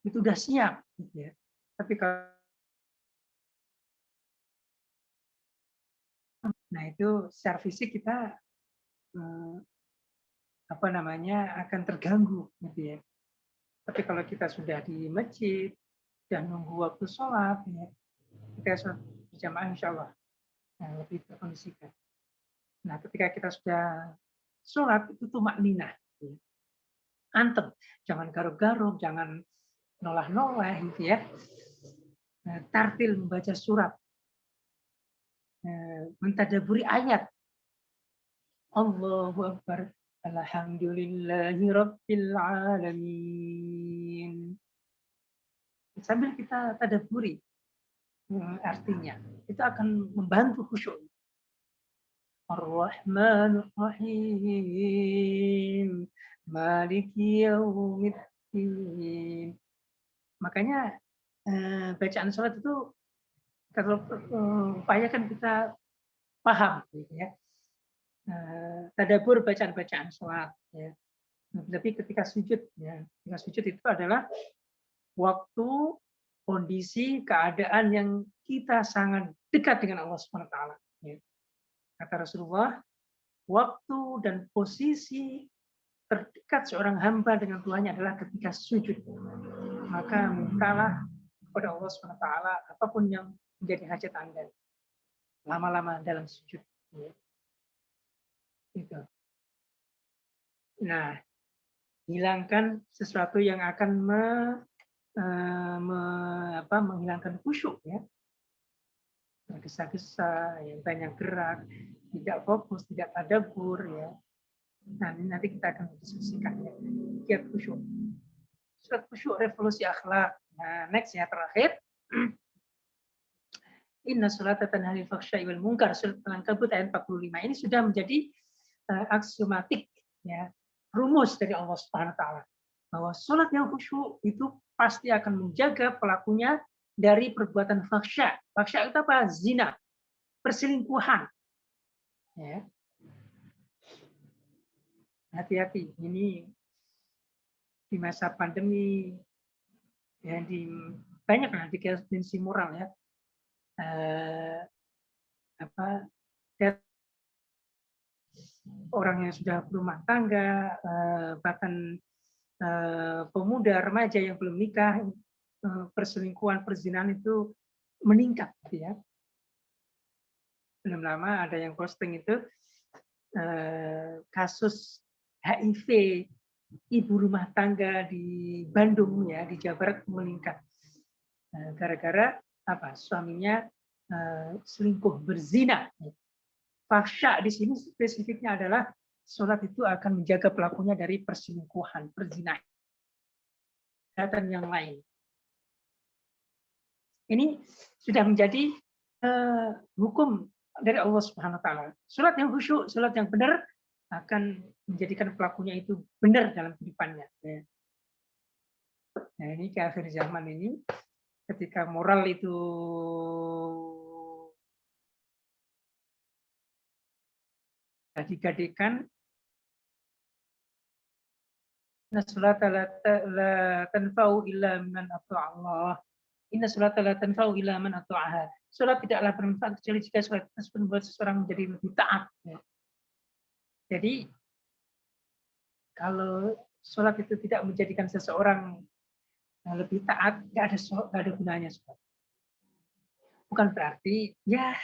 itu udah siap, gitu ya. Tapi kalau nah itu secara fisik kita apa namanya akan terganggu, gitu ya. Tapi kalau kita sudah di masjid dan nunggu waktu sholat, ya, kita sholat berjamaah insya Allah lebih terkondisikan. Nah, ketika kita sudah sholat itu tuh makninah, ya. Anteng, jangan garuk-garuk, jangan nolah-nolah, gitu ya. Nah, tartil membaca surat, mentadaburi ayat. Allahu Akbar. Alhamdulillahi Rabbil Alamin. Sambil kita tadaburi artinya, itu akan membantu khusyuk. Ar-Rahmanur Rahim, Maliki Yaumiddin. Makanya bacaan sholat itu kalau upayakan kita paham, gitu ya. Tadabur bacaan-bacaan sholat. Ya. Tapi ketika sujud, ya, ketika sujud itu adalah waktu, kondisi, keadaan yang kita sangat dekat dengan Allah SWT. Ya. Kata Rasulullah, waktu dan posisi terdekat seorang hamba dengan Tuhannya adalah ketika sujud. Maka mintalah kepada Allah SWT apapun yang menjadi hajat Anda. Lama-lama dalam sujud. Ya. Gitu. Nah, hilangkan sesuatu yang akan menghilangkan khusyuk, ya. Tergesa-gesa, ya, banyak gerak, tidak fokus, tidak tadabbur, ya. Nah, nanti kita akan diskusikan, ya. Kiat khusyuk. Surat khusyuk revolusi akhlak. Nah, next ya terakhir. Inna sholata tanha 'anil fahsya'i wal munkar, surat Al-Ankabut ayat 45. Ini sudah menjadi aksiomatik, ya, rumus dari Allah Subhanahu wa taala bahwa sholat yang khusyuk itu pasti akan menjaga pelakunya dari perbuatan fahsya. Fahsya itu apa? Zina, perselingkuhan. Ya. Hati-hati, ini di masa pandemi, ya, di banyak lah di dimensi moral, ya. Orang yang sudah berumah tangga, bahkan pemuda, remaja yang belum nikah, perselingkuhan, perzinahan itu meningkat, ya. Belum lama ada yang posting itu kasus HIV ibu rumah tangga di Bandung, ya, di Jawa Barat meningkat gara-gara apa? Suaminya selingkuh, berzina. Fahsya di sini spesifiknya adalah sholat itu akan menjaga pelakunya dari perselingkuhan, perzinahan, dan yang lain. Ini sudah menjadi hukum dari Allah Subhanahu wa taala. Sholat yang khusyuk, sholat yang benar akan menjadikan pelakunya itu benar dalam kehidupannya. Nah, ini ke akhir zaman ini, ketika moral itu digadekan, inna sholata la tanfa'u illa man ata'a Allah. Inna sholata la tanfa'u illa man ata'aha. Sholat tidaklah bermanfaat kecuali jika sholat tersebut membuat seseorang menjadi lebih taat. Jadi kalau sholat itu tidak menjadikan seseorang lebih taat, nggak ada gunanya sholat. Bukan berarti ya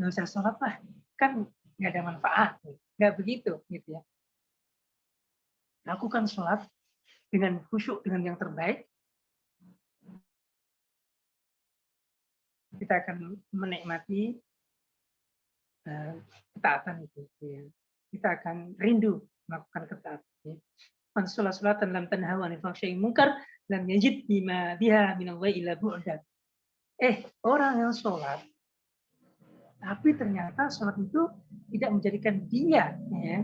nggak usah sholat lah, kan nggak ada manfaat, nggak begitu, gitu ya. Lakukan sholat dengan khusyuk, dengan yang terbaik, kita akan menikmati ketaatan itu. Ya. Kita akan rindu melakukan ketaatan. Man sholatan lam tanhahu 'anil fahsya'i munkar lam yajid bima biha minallahi illa bu'dan. Orang yang sholat Tapi ternyata sholat itu tidak menjadikan dia, ya,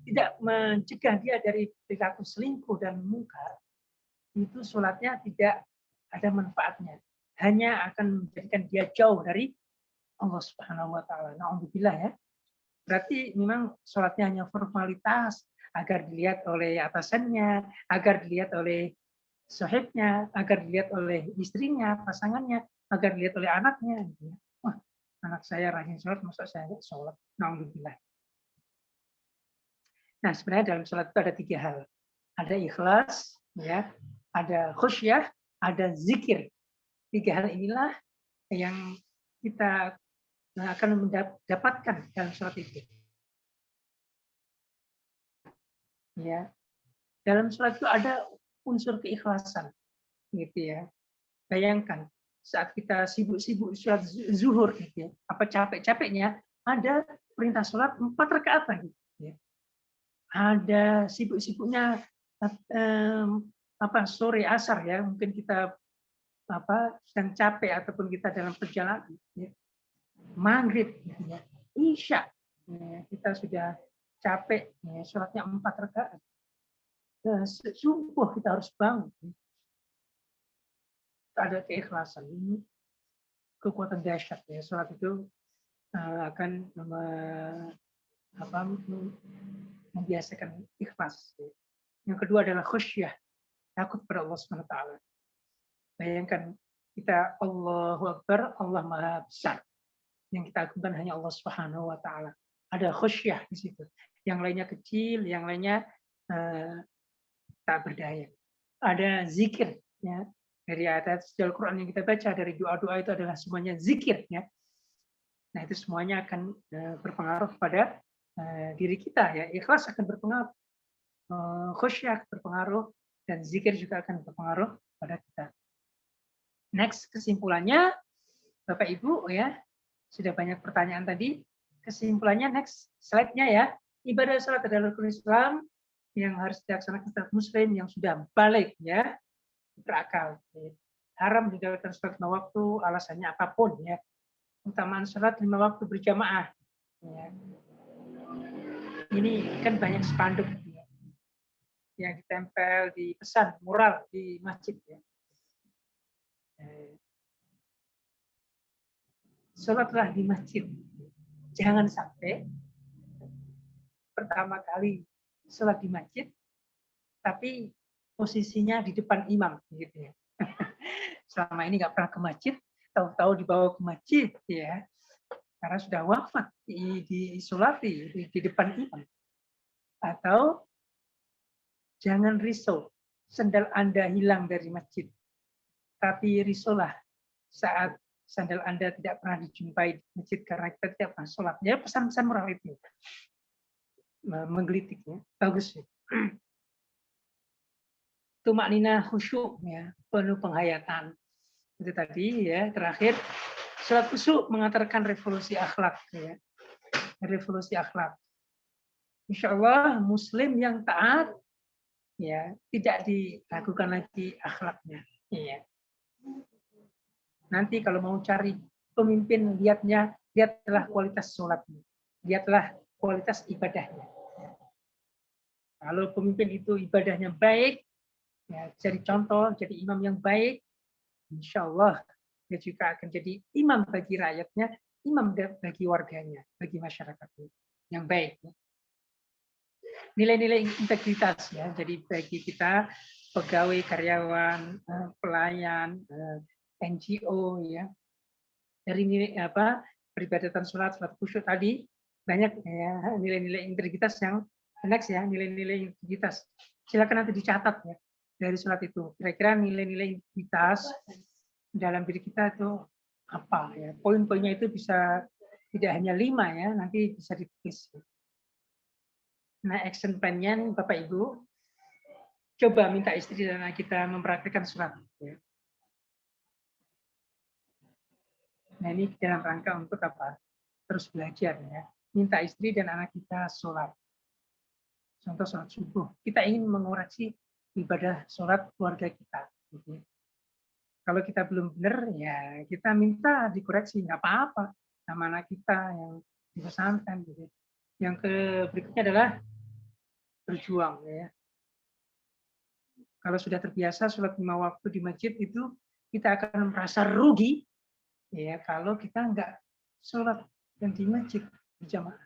tidak mencegah dia dari perilaku selingkuh dan mungkar. Itu sholatnya tidak ada manfaatnya. Hanya akan menjadikan dia jauh dari Allah Subhanahu wa taala. Na'udzubillah ya. Berarti memang sholatnya hanya formalitas agar dilihat oleh atasannya, agar dilihat oleh sahibnya, agar dilihat oleh istrinya, pasangannya, agar dilihat oleh anaknya. Gitu ya. Wah, anak saya rajin sholat, masa saya nggak sholat? Na'udzubillah. Nah, sebenarnya dalam sholat itu ada 3 hal. Ada ikhlas, ya, ada khusyah, ada zikir. 3 hal inilah yang kita akan mendapatkan dalam sholat itu. Ya, dalam sholat itu ada unsur keikhlasan, gitu ya. Bayangkan saat kita sibuk-sibuk sholat zuhur, gitu ya, apa capek-capeknya, ada perintah sholat 4 rakaat lagi. Ya. Ada sibuk-sibuknya sore asar ya, mungkin kita sedang capek ataupun kita dalam perjalanan. Ya. Maghrib, gitu ya. Isya, ya, kita sudah capek, ya, sholatnya 4 rakaat. Subuh kita harus bangun. Ada keikhlasan, ini kekuatan dahsyat ya. Sholat itu akan membiasakan ikhlas. Yang kedua adalah khusyah, takut pada Allah Subhanahu wa taala. Bayangkan kita Allahu Akbar, Allah Maha Besar. Yang kita agungkan hanya Allah Subhanahu wa taala. Ada khusyah di situ. Yang lainnya kecil, yang lainnya tak berdaya. Ada zikir ya. Dari ayat Al-Qur'an yang kita baca, dari doa-doa itu adalah semuanya zikir ya. Nah, itu semuanya akan berpengaruh pada diri kita ya. Ikhlas akan berpengaruh, khusyuk berpengaruh, dan zikir juga akan berpengaruh pada kita. Next, kesimpulannya Bapak Ibu ya, sudah banyak pertanyaan tadi. Kesimpulannya next slide-nya ya. Ibadah salat adalah rukun Islam yang harus dilaksanakan setiap muslim yang sudah balik ya, berakal. Haram meninggalkan sholat 5 waktu, alasannya apapun ya. Utamaan sholat 5 waktu berjamaah. Ya. Ini kan banyak spanduk ya, yang ditempel di pesan mural di masjid ya. Sholatlah di masjid. Jangan sampai pertama kali sholat di masjid, tapi posisinya di depan imam gitu ya. Selama ini nggak pernah ke masjid, tahu-tahu dibawa ke masjid ya, karena sudah wafat diisolati di depan imam. Atau jangan risau sandal Anda hilang dari masjid, tapi risaulah saat sandal Anda tidak pernah dijumpai di masjid karena kita tidak pernah sholat. Ya, pesan-pesan moral itu menggelitik ya, bagus ya. Tumaknina khusyuk ya, penuh penghayatan. Itu tadi ya, terakhir sholat khusyuk mengantarkan revolusi akhlak ya. Revolusi akhlak. Insya Allah muslim yang taat ya tidak dilakukan lagi akhlaknya. Ya. Nanti kalau mau cari pemimpin, lihatlah kualitas sholatnya, lihatlah kualitas ibadahnya. Kalau pemimpin itu ibadahnya baik, ya, jadi contoh, jadi imam yang baik, insya Allah dia juga akan jadi imam bagi rakyatnya, imam bagi warganya, bagi masyarakatnya yang baik. Nilai-nilai integritas ya, jadi bagi kita pegawai, karyawan, pelayan, NGO ya, dari nilai peribadatan sholat khusyuk tadi banyak ya nilai-nilai integritas yang next ya, nilai-nilai integritas. Silakan nanti dicatat ya dari sholat itu. Kira-kira nilai-nilai integritas dalam diri kita itu apa ya? Poin-poinnya itu bisa tidak hanya 5 ya, nanti bisa ditulis. Nah, action plan-nya Bapak Ibu, coba minta istri dan anak kita mempraktikkan sholat. Ya. Nah, ini dalam rangka untuk apa? Terus belajar ya. Minta istri dan anak kita sholat. Contoh sholat subuh. Kita ingin mengoreksi ibadah sholat keluarga kita. Kalau kita belum benar, ya kita minta dikoreksi, nggak apa-apa sama anak kita yang di pesantren gitu. Yang berikutnya adalah berjuang ya. Kalau sudah terbiasa sholat 5 waktu di masjid itu kita akan merasa rugi ya kalau kita nggak sholat yang di masjid berjamaah.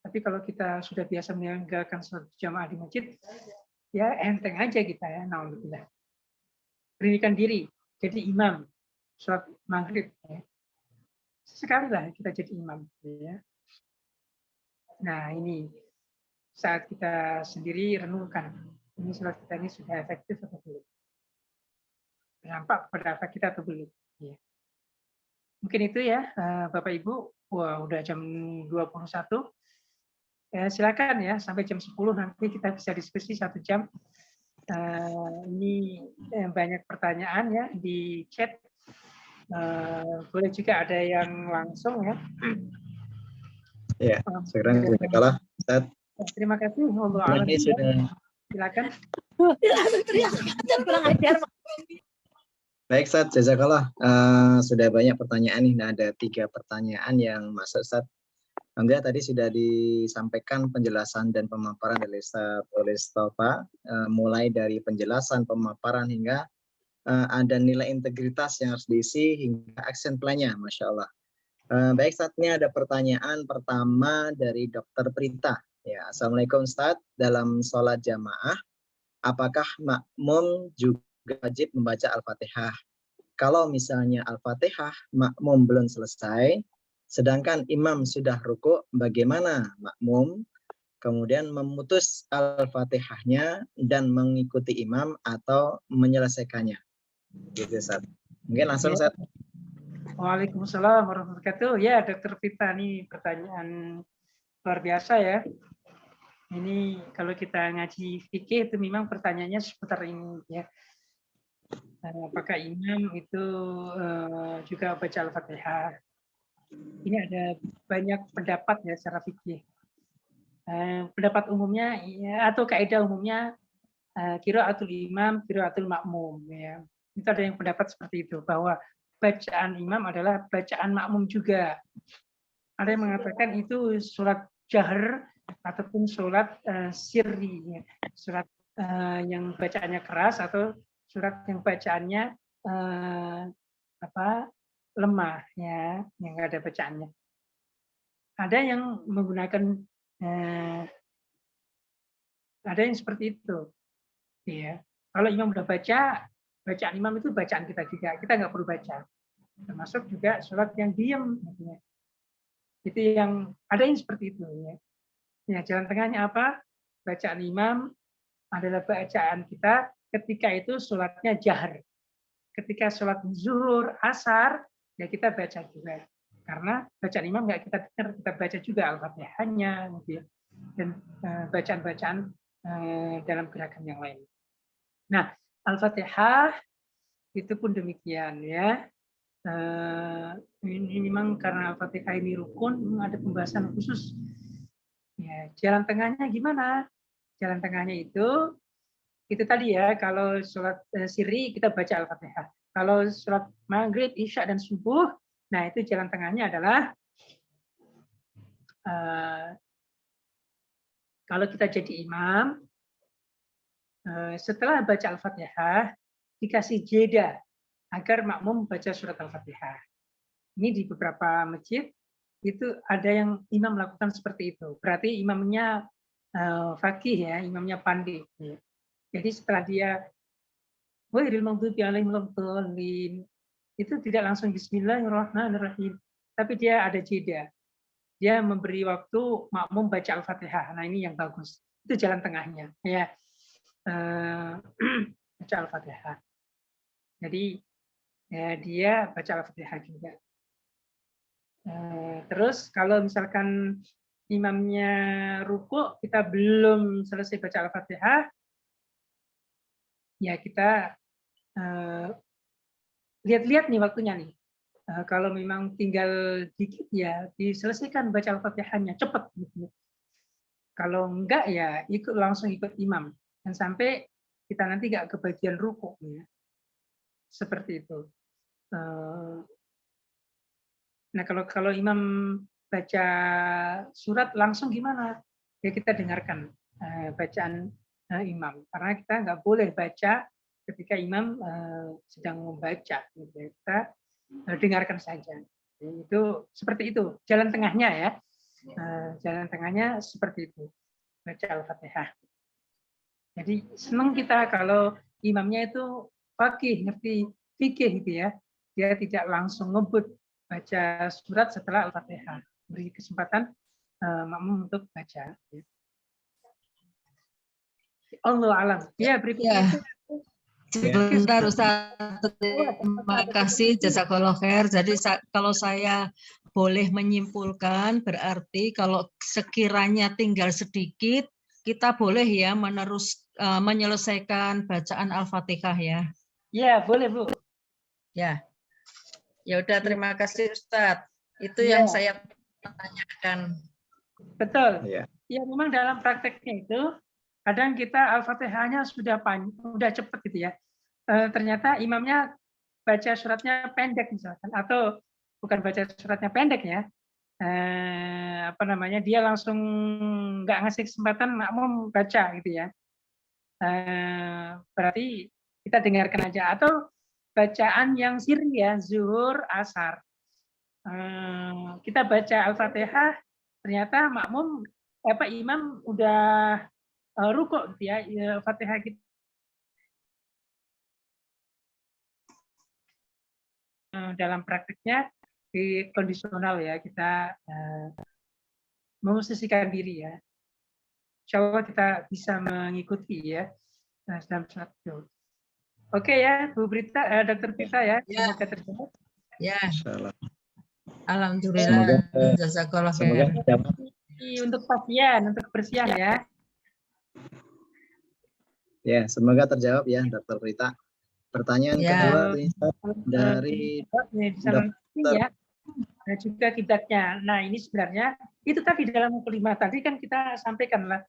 Tapi kalau kita sudah biasa meninggalkan sholat berjamaah di masjid, ya enteng aja kita ya, naudzubillah. Pendidikan diri, jadi imam, sholat maghrib. Ya. Sekali lah kita jadi imam. Ya. Nah ini saat kita sendiri renungkan, ini sholat kita ini sudah efektif atau belum? Berdampak pada efek kita atau belum? Ya. Mungkin itu ya, Bapak Ibu. Wah, udah jam 21. Silakan ya, sampai jam 10 nanti kita bisa diskusi 1 jam. Ini banyak pertanyaan ya di chat. Boleh juga ada yang langsung ya. Ya, sekarang kita kalah. Terima kasih. Ini sudah. Silakan. Baik, Ustaz, jazakallah. Sudah banyak pertanyaan nih. Nah, ada 3 pertanyaan yang masuk, Ustaz. Alhamdulillah tadi sudah disampaikan penjelasan dan pemaparan dari Ustaz Olistofa, mulai dari penjelasan, pemaparan hingga ada nilai integritas yang harus diisi hingga action plan-nya, Masya Allah. Baik, saatnya ada pertanyaan pertama dari Dr. Prita. Ya, Assalamualaikum Ustaz, dalam sholat jamaah, apakah makmum juga wajib membaca Al-Fatihah? Kalau misalnya Al-Fatihah makmum belum selesai, sedangkan imam sudah rukuk, bagaimana makmum kemudian memutus Al-Fatihahnya dan mengikuti imam atau menyelesaikannya? Gitu, Ustaz. Mungkin langsung, Ustaz. Waalaikumsalam warahmatullahi wabarakatuh. Ya, Dr. Pita, ini pertanyaan luar biasa ya. Ini kalau kita ngaji fikih itu memang pertanyaannya seputar ini ya. Apakah imam itu juga baca Al-Fatihah? Ini ada banyak pendapat ya secara fikih. Pendapat umumnya ya, atau kaidah umumnya qiraatul imam, qiraatul makmum ya. Itu ada yang pendapat seperti itu bahwa bacaan imam adalah bacaan makmum juga. Ada yang mengatakan itu sholat jahr ataupun sholat sirri, ya. Sholat yang bacaannya keras atau sholat yang bacaannya lemah, ya, yang nggak ada bacaannya. Ada yang menggunakan ada yang seperti itu, ya. Kalau imam udah baca, bacaan imam itu bacaan kita juga, kita nggak perlu baca. Termasuk juga sholat yang diam, gitu. Itu yang ada yang seperti itu ya. Ya, jalan tengahnya apa? Bacaan imam adalah bacaan kita ketika itu sholatnya jahar. Ketika sholat zuhur, asar, ya kita baca juga. Karena bacaan imam nggak kita dengar, kita baca juga Al-Fatihahnya, gitu ya. Dan bacaan-bacaan dalam gerakan yang lain. Nah, Al-Fatihah itu pun demikian ya. Ini memang karena Al-Fatihah ini rukun, ada pembahasan khusus. Ya, jalan tengahnya gimana? Jalan tengahnya itu tadi ya, kalau sholat sirri kita baca Al-Fatihah. Kalau sholat maghrib, isya, dan subuh, nah itu jalan tengahnya adalah kalau kita jadi imam, setelah baca Al-Fatihah, dikasih jeda agar makmum baca surat Al-Fatihah. Ini di beberapa masjid itu ada yang imam melakukan seperti itu. Berarti imamnya faqih ya, imamnya pandai. Ya. Jadi setelah dia itu tidak langsung Bismillahirrahmanirrahim, tapi dia ada jeda. Dia memberi waktu makmum baca Al-Fatihah. Nah ini yang bagus. Itu jalan tengahnya. Ya, baca Al-Fatihah. Jadi ya, dia baca Al-Fatihah juga. Terus kalau misalkan imamnya ruku, kita belum selesai baca Al-Fatihah, ya kita lihat-lihat nih waktunya nih. Kalau memang tinggal dikit ya diselesaikan baca Al-Fatihahnya cepat. Gitu. Kalau enggak ya langsung ikut imam dan sampai kita nanti nggak kebagian ruku. Ya. seperti itu. Nah, kalau imam baca surat langsung gimana? Ya kita dengarkan bacaan imam, karena kita nggak boleh baca ketika imam sedang membaca. Gitu ya. Kita dengarkan saja. Itu seperti itu. Jalan tengahnya ya. Jalan tengahnya seperti itu. Baca Al-Fatihah. Jadi senang kita kalau imamnya itu faqih, ngerti fikih gitu ya. Dia tidak langsung ngebut baca surat setelah Al-Fatihah. Beri kesempatan makmum untuk baca. Allah alam. Ya, berikutnya itu. Sebentar Ustaz, terima kasih jazakallah khair. Jadi kalau saya boleh menyimpulkan, berarti kalau sekiranya tinggal sedikit, kita boleh ya menyelesaikan bacaan Al-Fatihah ya. Ya, boleh Bu. Ya. Ya udah, terima kasih Ustadz. Itu yang saya tanyakan. Betul. Ya, memang dalam prakteknya itu kadang kita Al-Fatihahnya sudah cepat gitu ya. Ternyata imamnya baca suratnya pendek misalkan, atau bukan baca suratnya pendek ya. Dia langsung nggak ngasih kesempatan makmum baca gitu ya. Berarti kita dengarkan aja, atau bacaan yang sirri ya, zuhur, asar. Kita baca Al-Fatihah, ternyata imam udah rukuk gitu ya, Fatihah kita dalam praktiknya di kondisional ya, kita memposisikan diri ya. Insya Allah kita bisa mengikuti ya dalam surat itu. Oke ya, Bu Brita, Dr. Brita ya, semoga terjawab. Ya, alhamdulillah. Jazakallah khair. Untuk pasien, untuk kebersihan ya. Ya, semoga terjawab ya, Dr. Brita. Pertanyaan kedua dari ya. Dan juga kiblatnya. Nah, ini sebenarnya itu tadi dalam kelima tadi kan kita sampaikan lah.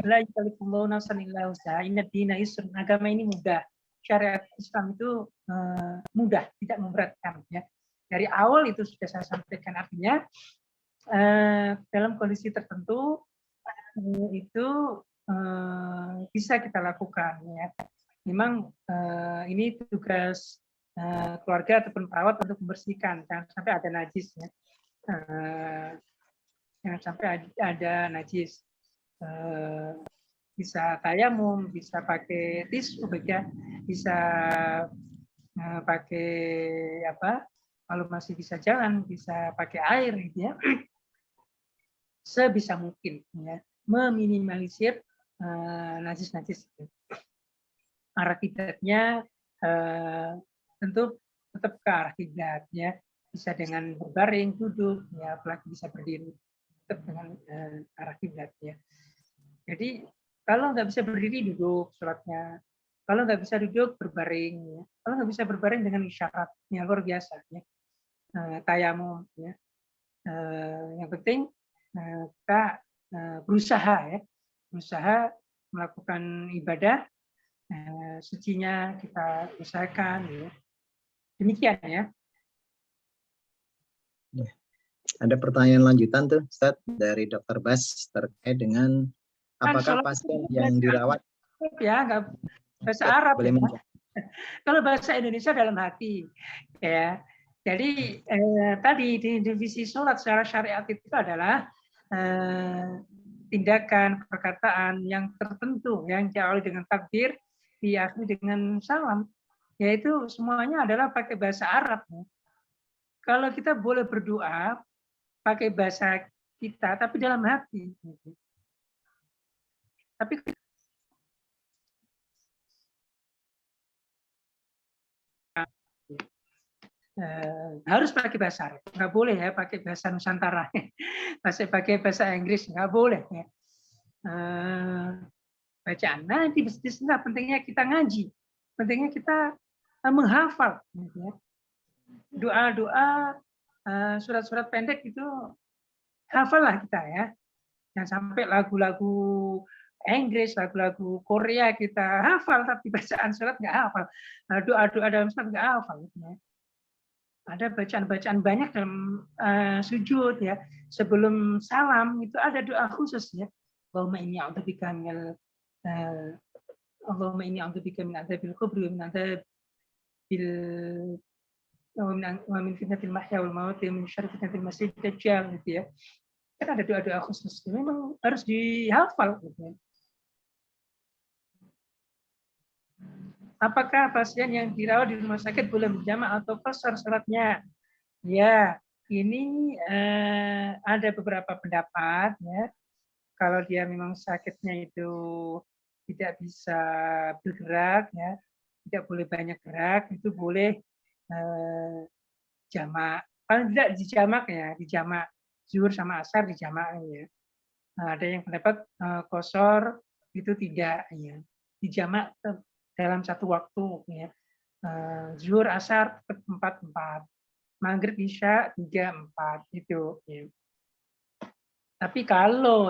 La yukallifullahu nafsan illa wus'aha, inna dina yusrun. Agama ini mudah. Syariat Islam itu mudah, tidak memberatkan ya. Dari awal itu sudah saya sampaikan, artinya dalam kondisi tertentu itu bisa kita lakukan ya. Memang ini tugas keluarga ataupun perawat untuk membersihkan, jangan sampai ada najis ya. Jangan sampai ada najis. Bisa tayamum, bisa pakai tisu ya, bisa pakai kalau masih bisa jalan, bisa pakai air gitu ya. Sebisa mungkin ya, meminimalisir najis-najis itu. Arah kiblatnya tentu tetap ke arah kiblat ya, bisa dengan berbaring, duduk ya, apalagi bisa berdiri, tetap dengan arah kiblat ya. Jadi kalau nggak bisa berdiri, duduk sholatnya. Kalau nggak bisa duduk, berbaring ya. Kalau nggak bisa berbaring, dengan isyarat yang luar biasa ya. Tayamum ya. Yang penting kita berusaha melakukan ibadah, sucinya kita usahakan ya. Demikian ya. Ada pertanyaan lanjutan tuh Ustaz dari Dr. Bas terkait dengan apakah pasien yang dirawat ya nggak bahasa Arab boleh ya. Kalau bahasa Indonesia dalam hati ya. Jadi tadi di divisi sholat secara syariat itu adalah tindakan, perkataan yang tertentu yang diawali dengan takbir, diakhiri dengan salam, yaitu semuanya adalah pakai bahasa Arab. Kalau kita boleh berdoa pakai bahasa kita, tapi dalam hati. Tapi harus pakai bahasa Arab, nggak boleh ya pakai bahasa Nusantara, masih pakai bahasa Inggris nggak boleh ya. Bacaan. Nah, di sana pentingnya kita ngaji, pentingnya kita menghafal. Doa-doa, surat-surat pendek itu hafallah kita ya. Jangan sampai lagu-lagu Inggris, lagu-lagu Korea kita hafal, tapi bacaan sholat nggak hafal. Doa-doa dalam sholat nggak hafal. Ya. Ada bacaan-bacaan banyak dalam sujud ya. Sebelum salam itu ada doa khusus ya. Allahumma inni a'udzubika minal Allahumma inni a'udzubika min adzabil kubri wa min adzabil wa min fitnatil mahya wal maut wa min syarri fitnatil masiihid dajjal gitu ya. Kan ada doa-doa khusus. Memang harus dihafal gitu ya. Apakah pasien yang dirawat di rumah sakit boleh berjamaah atau qashar salatnya? Ya, ini ada beberapa pendapat ya. Kalau dia memang sakitnya itu tidak bisa bergerak ya, tidak boleh banyak gerak, itu boleh jamak. Paling tidak dijamak ya, dijamak zuhur sama asar dijamak ya. Nah, ada yang pendapat qashar itu tidak ya. Dijamak dalam satu waktu ya. Zuhur asar 4-4, maghrib isya 3-4 itu ya. Tapi kalau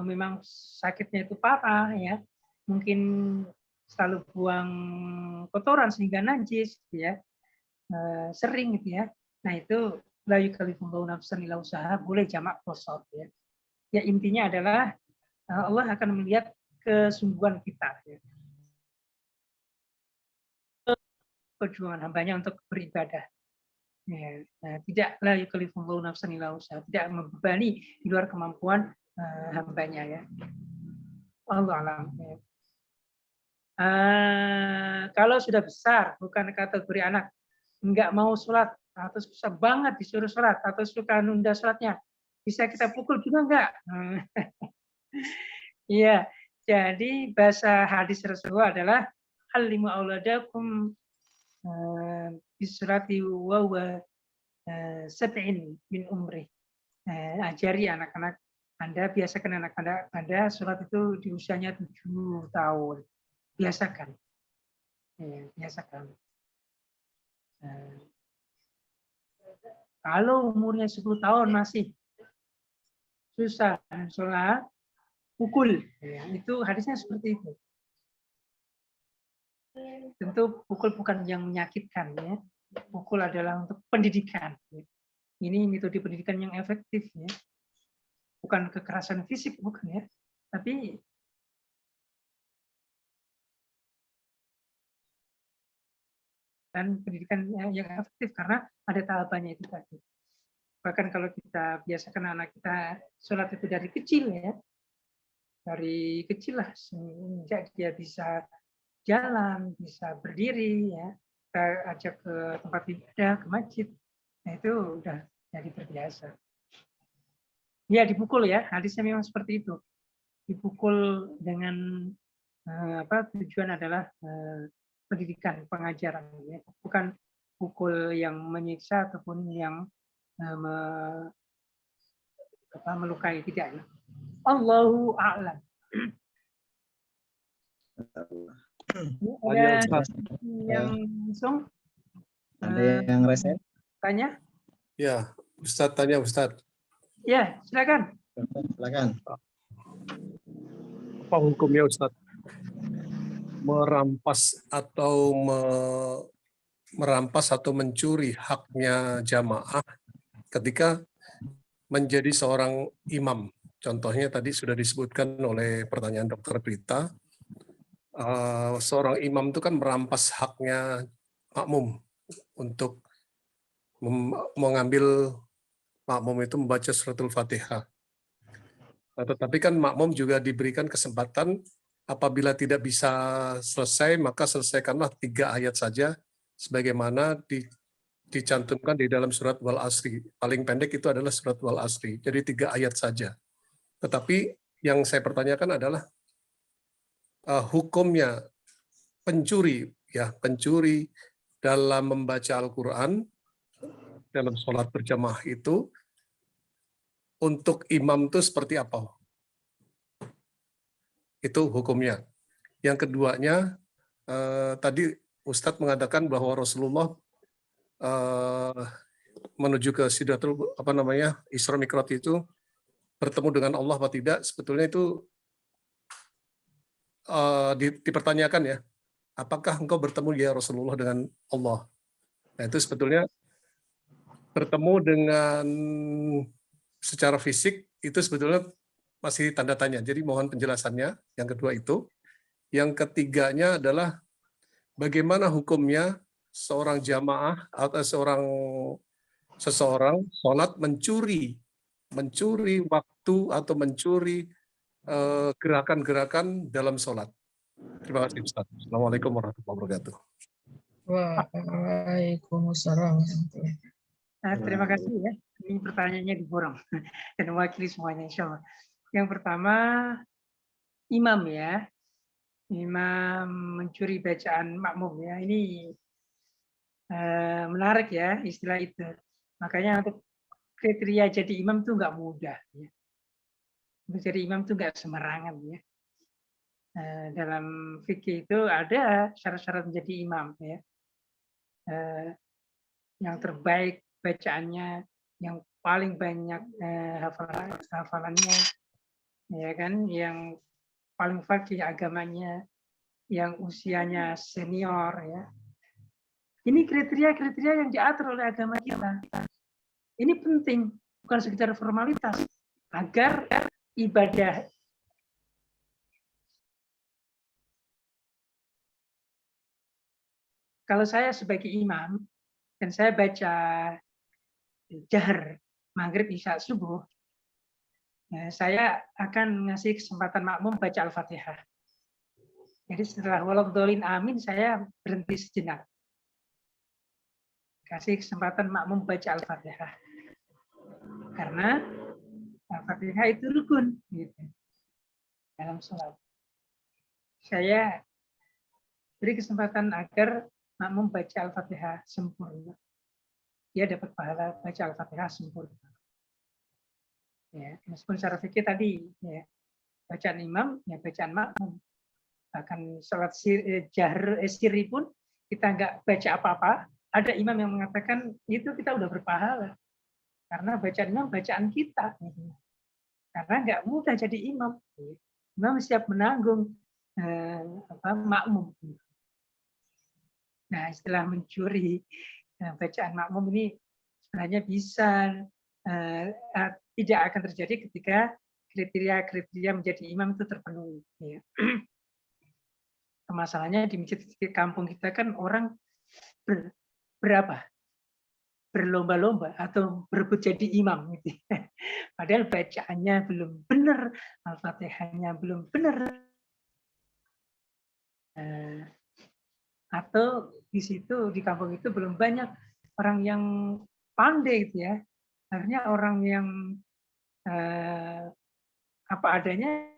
memang sakitnya itu parah ya, mungkin selalu buang kotoran sehingga najis ya, sering gitu ya. Nah itu la yukallifullahu nafsan illa usaha, boleh jamak qashar ya. Ya intinya adalah Allah akan melihat kesungguhan kita ya. Perjuangan hambanya untuk beribadah. Ya, tidak la yukallifullahu nafsan illa usaha, tidak membebani di luar kemampuan hambanya ya. Wallahu a'lam. Ya. Kalau sudah besar, bukan kategori anak, nggak mau sholat atau susah banget disuruh sholat atau suka nunda sholatnya, bisa kita pukul juga nggak? Iya, jadi bahasa hadis Rasulullah adalah alimu auladakum bisurati wa huwa sab'in min umri. Ajari anak-anak Anda, biasakan anak-anak Anda sholat itu di usianya 7 tahun. Biasakan. Ya, biasakan. Kalau umurnya 10 tahun masih susah sholat, pukul. Ya, itu hadisnya seperti itu. Tentu pukul bukan yang menyakitkan ya. Pukul adalah untuk pendidikan. Ini metode pendidikan yang efektif ya. Bukan kekerasan fisik bukan ya. Tapi dan pendidikan yang efektif karena ada tahapannya itu tadi. Bahkan kalau kita biasakan anak kita sholat itu dari kecil ya. Dari kecil lah sejak dia bisa jalan, bisa berdiri ya. Kita ajak ke tempat ibadah, ke masjid. Nah, itu udah jadi terbiasa. Ya, dipukul ya. Hadisnya memang seperti itu. Dipukul dengan tujuan adalah pendidikan, pengajaran ya. Bukan pukul yang menyiksa ataupun yang melukai, tidak ya. Allahu a'lam. Ada yang langsung? Ada yang resen? Tanya? Ya, Ustadz tanya Ustadz. Ya, silakan. Silakan. Apa hukumnya Ustadz? Merampas atau mencuri haknya jamaah ketika menjadi seorang imam. Contohnya tadi sudah disebutkan oleh pertanyaan Dr. Prita. Seorang imam itu kan merampas haknya makmum untuk mengambil makmum itu membaca suratul Fatihah. Tetapi kan makmum juga diberikan kesempatan apabila tidak bisa selesai, maka selesaikanlah 3 ayat saja, sebagaimana dicantumkan di dalam surat Wal Asri. Paling pendek itu adalah surat Wal Asri, jadi 3 ayat saja. Tetapi yang saya pertanyakan adalah hukumnya pencuri dalam membaca Al-Quran dalam sholat berjamaah itu untuk imam itu seperti apa? Itu hukumnya. Yang keduanya, tadi Ustadz mengatakan bahwa Rasulullah menuju ke Sidratul Isra Mi'raj itu bertemu dengan Allah atau tidak, sebetulnya itu dipertanyakan ya. Apakah engkau bertemu ya Rasulullah dengan Allah? Nah, itu sebetulnya bertemu dengan secara fisik itu sebetulnya masih tanda tanya. Jadi mohon penjelasannya. Yang kedua itu. Yang ketiganya adalah bagaimana hukumnya seorang jamaah atau seseorang sholat mencuri waktu atau mencuri gerakan-gerakan dalam sholat. Terima kasih Ustaz. Assalamualaikum warahmatullahi wabarakatuh. Waalaikumsalam. Nah, terima kasih ya. Ini pertanyaannya diborong dan mewakili semuanya insya Allah. Yang pertama, imam ya. Imam mencuri bacaan makmum ya. Ini menarik ya istilah itu. Makanya untuk kriteria jadi imam itu nggak mudah. Ya. Untuk jadi imam itu nggak sembarangan ya. Dalam fikih itu ada syarat-syarat menjadi imam ya. Yang terbaik bacaannya, yang paling banyak hafalannya, ya kan, yang paling fakih agamanya, yang usianya senior ya. Ini kriteria-kriteria yang diatur oleh agama kita. Ini penting, bukan sekedar formalitas, agar ibadah kalau saya sebagai imam dan saya baca jahar maghrib isya subuh, saya akan ngasih kesempatan makmum baca Al-Fatihah. Jadi setelah waladhdallin amin, saya berhenti sejenak. Kasih kesempatan makmum baca Al-Fatihah. Karena Al-Fatihah itu rukun gitu, dalam sholat. Saya beri kesempatan agar makmum baca Al-Fatihah sempurna. Dia dapat pahala baca Al-Fatihah sempurna. Ya, meskipun secara fikih tadi ya, bacaan imam ya bacaan makmum. Bahkan sholat jahar sirri pun kita nggak baca apa-apa, ada imam yang mengatakan itu kita udah berpahala karena bacaan imam bacaan kita. Karena nggak mudah jadi imam. Imam siap menanggung makmum. Nah, istilah mencuri bacaan makmum ini sebenarnya bisa tidak akan terjadi ketika kriteria-kriteria menjadi imam itu terpenuhi. Ya. Masalahnya di masjid kampung kita kan orang berlomba-lomba atau berebut jadi imam gitu. Padahal bacaannya belum benar, Al-Fatihahnya belum benar. Atau di situ di kampung itu belum banyak orang yang pandai gitu ya. Akhirnya orang yang apa adanya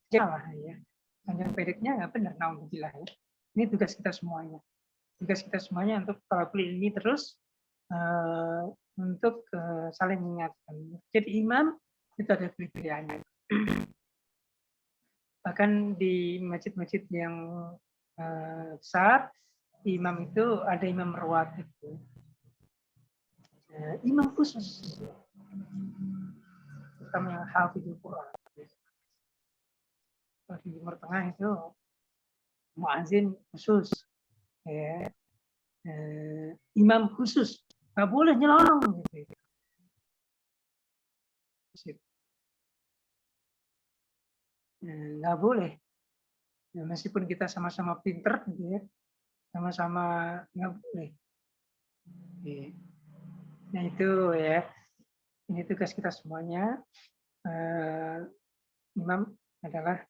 salah ya. Panjang pendeknya nggak benar, naudzubillah ya. Ini tugas kita semuanya. Tugas kita semuanya untuk talabul ilmi terus untuk saling mengingatkan. Jadi imam itu ada kriterianya. Bahkan di masjid-masjid yang besar, imam itu ada imam rawatib. Imam khusus, terutama yang hafizul Quran. Di Timur Tengah itu muazin khusus, ya. Imam khusus, nggak boleh nyelonong gitu. Nggak boleh. Ya, meskipun kita sama-sama pinter, gitu ya, sama-sama nggak boleh. Ya. Nah itu ya, ini tugas kita semuanya. Imam adalah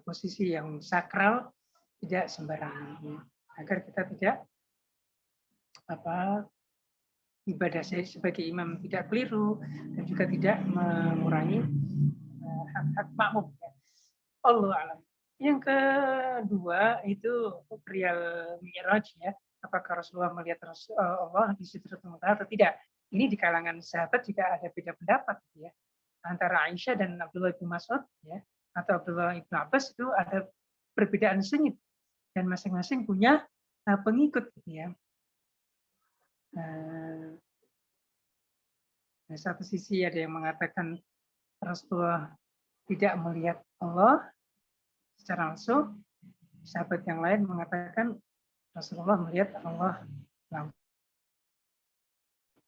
posisi yang sakral, tidak sembarangan, agar kita tidak ibadah saya sebagai imam tidak keliru dan juga tidak mengurangi hak-hak makmum. Allahu a'lam. Yang kedua itu perihal Mi'raj ya. Apakah Rasulullah melihat Allah di Sidratul Muntaha atau tidak? Ini di kalangan sahabat juga ada beda pendapat ya. Antara Aisyah dan Abdullah bin Mas'ud ya, atau Abdullah bin Abbas itu ada perbedaan sengit dan masing-masing punya pengikut gitu ya. Di satu sisi ada yang mengatakan Rasulullah tidak melihat Allah secara langsung. Sahabat yang lain mengatakan Rasulullah melihat Allah langsung.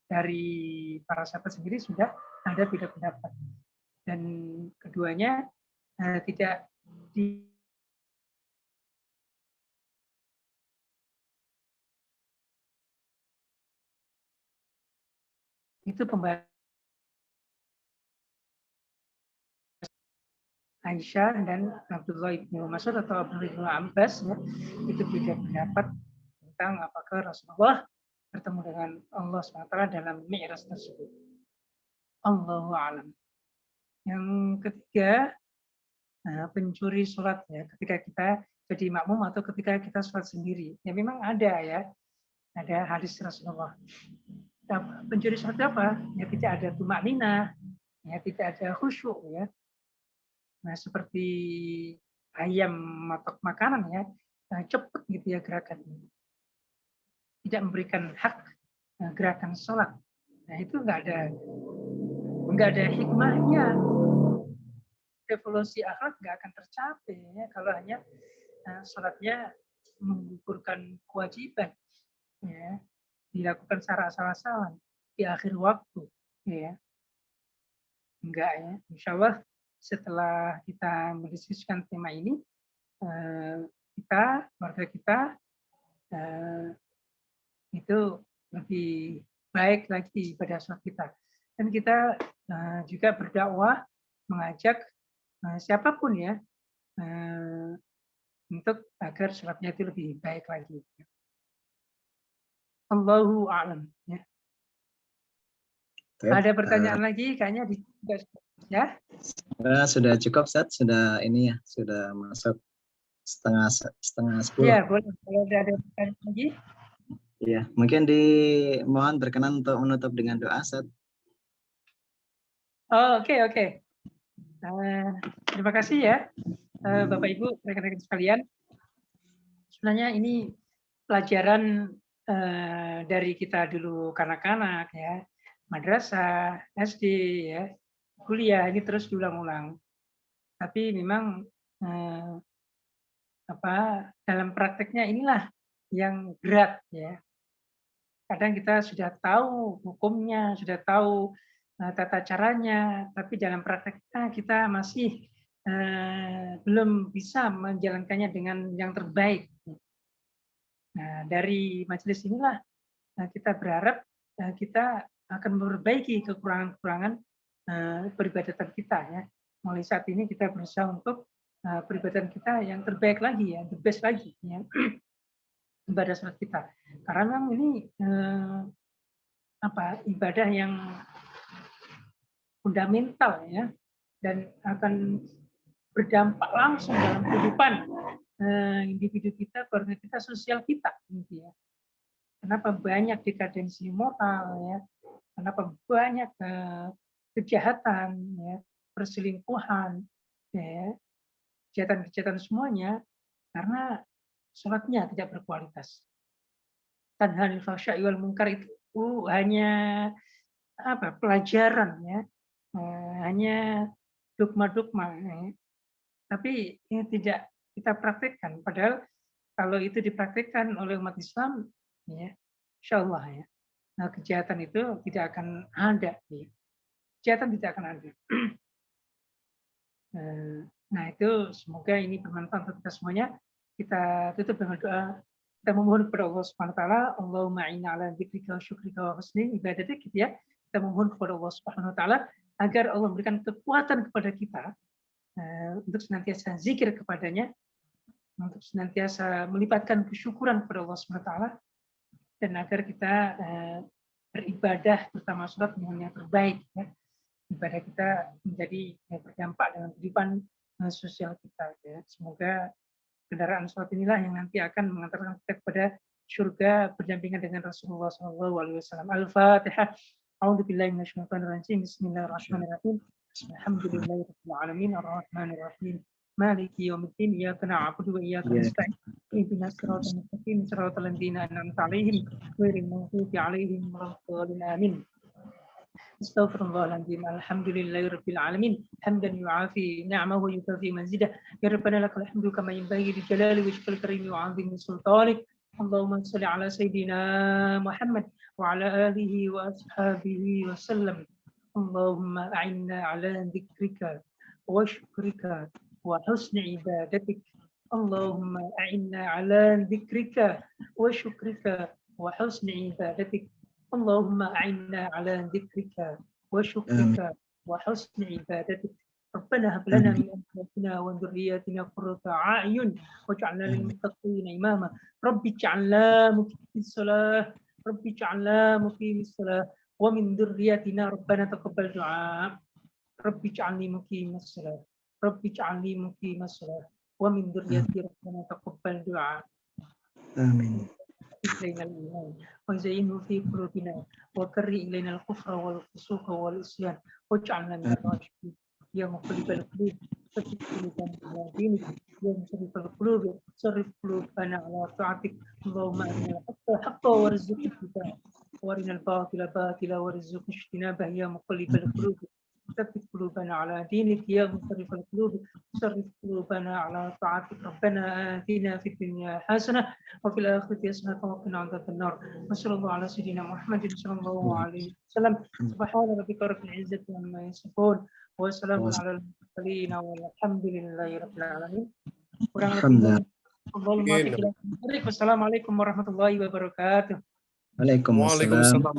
Dari para sahabat sendiri sudah ada beda pendapat. Dan keduanya tidak itu pembahasan Aisyah dan Abdullah ibnu Mas'ud atau Abdullah ibnu Abbas, ya, itu beda pendapat tentang apakah Rasulullah bertemu dengan Allah SWT dalam Mi'raj tersebut. Allahu a'lam. Yang ketiga, pencuri sholat, ya, ketika kita jadi makmum atau ketika kita sholat sendiri. Ya memang ada, ya, ada hadis Rasulullah. Pencuri sholat apa? Ya tidak ada tumakninah, ya tidak ada khusyuk, ya. Nah, seperti ayam matok makanan, ya, cepat gitu ya gerakannya. Tidak memberikan hak gerakan sholat. Nah, itu nggak ada hikmahnya. Evolusi akhlak nggak akan tercapai, ya, kalau hanya sholatnya menggugurkan kewajiban, ya, dilakukan secara asal-asalan di akhir waktu, ya. Enggak, ya. Insya Allah setelah kita mendiskusikan tema ini, keluarga kita itu lebih baik lagi pada sholat kita. Dan kita juga berdakwah, mengajak siapapun, ya, untuk agar sholatnya itu lebih baik lagi. Allahu a'lam. Ya. Ada pertanyaan lagi? Kayaknya ya? Sudah cukup, Ustaz. Sudah ini ya, sudah masuk setengah 10. Ya, boleh. Kalau ada pertanyaan lagi? Iya, mungkin mohon berkenan untuk menutup dengan doa, Ustaz. Oh, oke. Terima kasih, ya, Bapak Ibu, rekan-rekan sekalian. Sebenarnya ini pelajaran dari kita dulu kanak-kanak, ya, madrasah, SD, ya, kuliah, ini terus diulang-ulang. Tapi memang dalam prakteknya inilah yang berat, ya. Kadang kita sudah tahu hukumnya, sudah tahu tata caranya, tapi dalam prakteknya kita masih belum bisa menjalankannya dengan yang terbaik. Nah, dari majelis inilah kita berharap kita akan memperbaiki kekurangan-kekurangan peribadatan kita, ya. Mulai saat ini kita berusaha untuk peribadatan kita yang terbaik lagi, ya, the best lagi, ya, ibadah sholat kita. Karena memang ini ibadah yang fundamental, ya, dan akan berdampak langsung dalam kehidupan individu kita, keluarga kita, sosial kita, gitu, ya. Kenapa banyak dekadensi moral, ya? Kenapa banyak kejahatan, ya, perselingkuhan, ya, kejahatan-kejahatan semuanya karena sholatnya tidak berkualitas. Tanhanil fahsya'i wal munkar itu hanya pelajaran, ya, hanya dogma-dogma, ya. Tapi ini tidak kita praktekkan. Padahal kalau itu dipraktekkan oleh umat Islam, ya, insya Allah, ya, nah, kejahatan itu tidak akan ada, ya. Kejahatan tidak akan ada. Nah, itu semoga ini bermanfaat untuk kita semuanya. Kita tutup dengan doa. Kita memohon kepada Allah Subhanahu wa taala, Allahumma inna ala dzikrika wa syukrika wa husni ibadatik, gitu, ya. Kita memohon kepada Allah Subhanahu wa taala agar Allah memberikan kekuatan kepada kita untuk senantiasa zikir kepadanya, untuk senantiasa melibatkan kesyukuran kepada Allah Subhanahu wa taala, dan agar kita beribadah bersama sholat dengan yang terbaik, ya. Ibadah kita menjadi berdampak dengan kehidupan sosial kita, ya. Semoga kendaraan sholat inilah yang nanti akan mengantarkan kita kepada surga berdampingan dengan Rasulullah SAW. Al-Fatihah. A'udzubillahi minasyaitonir rajim. Bismillahirrahmanirrahim. Alhamdulillahirabbil alamin arrahmanir rahim. Maliki yaumiddin. Iyyaka na'budu wa iyyaka nasta'in. Ihdinas siratal mustaqim. Siratal ladzina an'amta 'alaihim ghairil maghdubi 'alaihim waladdallin. Amin. Astaghfirullahaladzim. Alhamdulillahirabbil alamin. Hamdan yu'afi ni'amahu wa yukafi mazidah. Ya Rabbana lakal hamdu kama yanbaghi li jalali wajhikal karim wa 'azimi sultanik. Allahumma shalli ala sayyidina Muhammad wa ala alihi wa ashabihi wa sallam. Allahumma a'inna ala dzikrika wa syukrika wa husni ibadatik. Allahumma a'inna ala dzikrika wa syukrika wa husni ibadatik. Allahumma a'inna ala dzikrika wa syukrika wa husni ibadatik. Rabbana hab lana min azwajina wa dhurriyyatina qurrata a'yun waj'alna lil muttaqina imama. Rabbi ij'alna muqimis shalah, Rabbi ij'alna muqimis shalah wa min dhurriyyatina Rabbana taqabbal du'a. Rabbi ij'alni muqimis shalah, Rabbi ij'alni muqimis shalah wa min dhurriyyati Rabbana taqabbal du'a. Amin. إلينا الإيمان وزينه في قلوبنا وكره إلينا الكفر والفسوق والعصيان واجعلنا من الراشدين يا مقلب القلوب ثبت قلوبنا على دينك يا مصرف القلوب صرف قلوبنا على طاعتك اللهم أرنا الحق حقا وارزقنا اتباعه وارنا الباطل باطلا وارزقنا اجتنابه يا مقلب القلوب ثبت قلوبنا على دينك يا مصرف القلوب صرف قلوبنا على طاعتك ربنا آتنا في الدنيا حسنة وفي الآخرة حسنة وقنا عذاب النار وصلى الله على سيدنا محمد صلى الله عليه وسلم سبحان ربك رب العزة عما يصفون وسلام على المرسلين والحمد لله رب العالمين. Wassalamualaikum warahmatullahi wabarakatuh. Waalaikumsalam.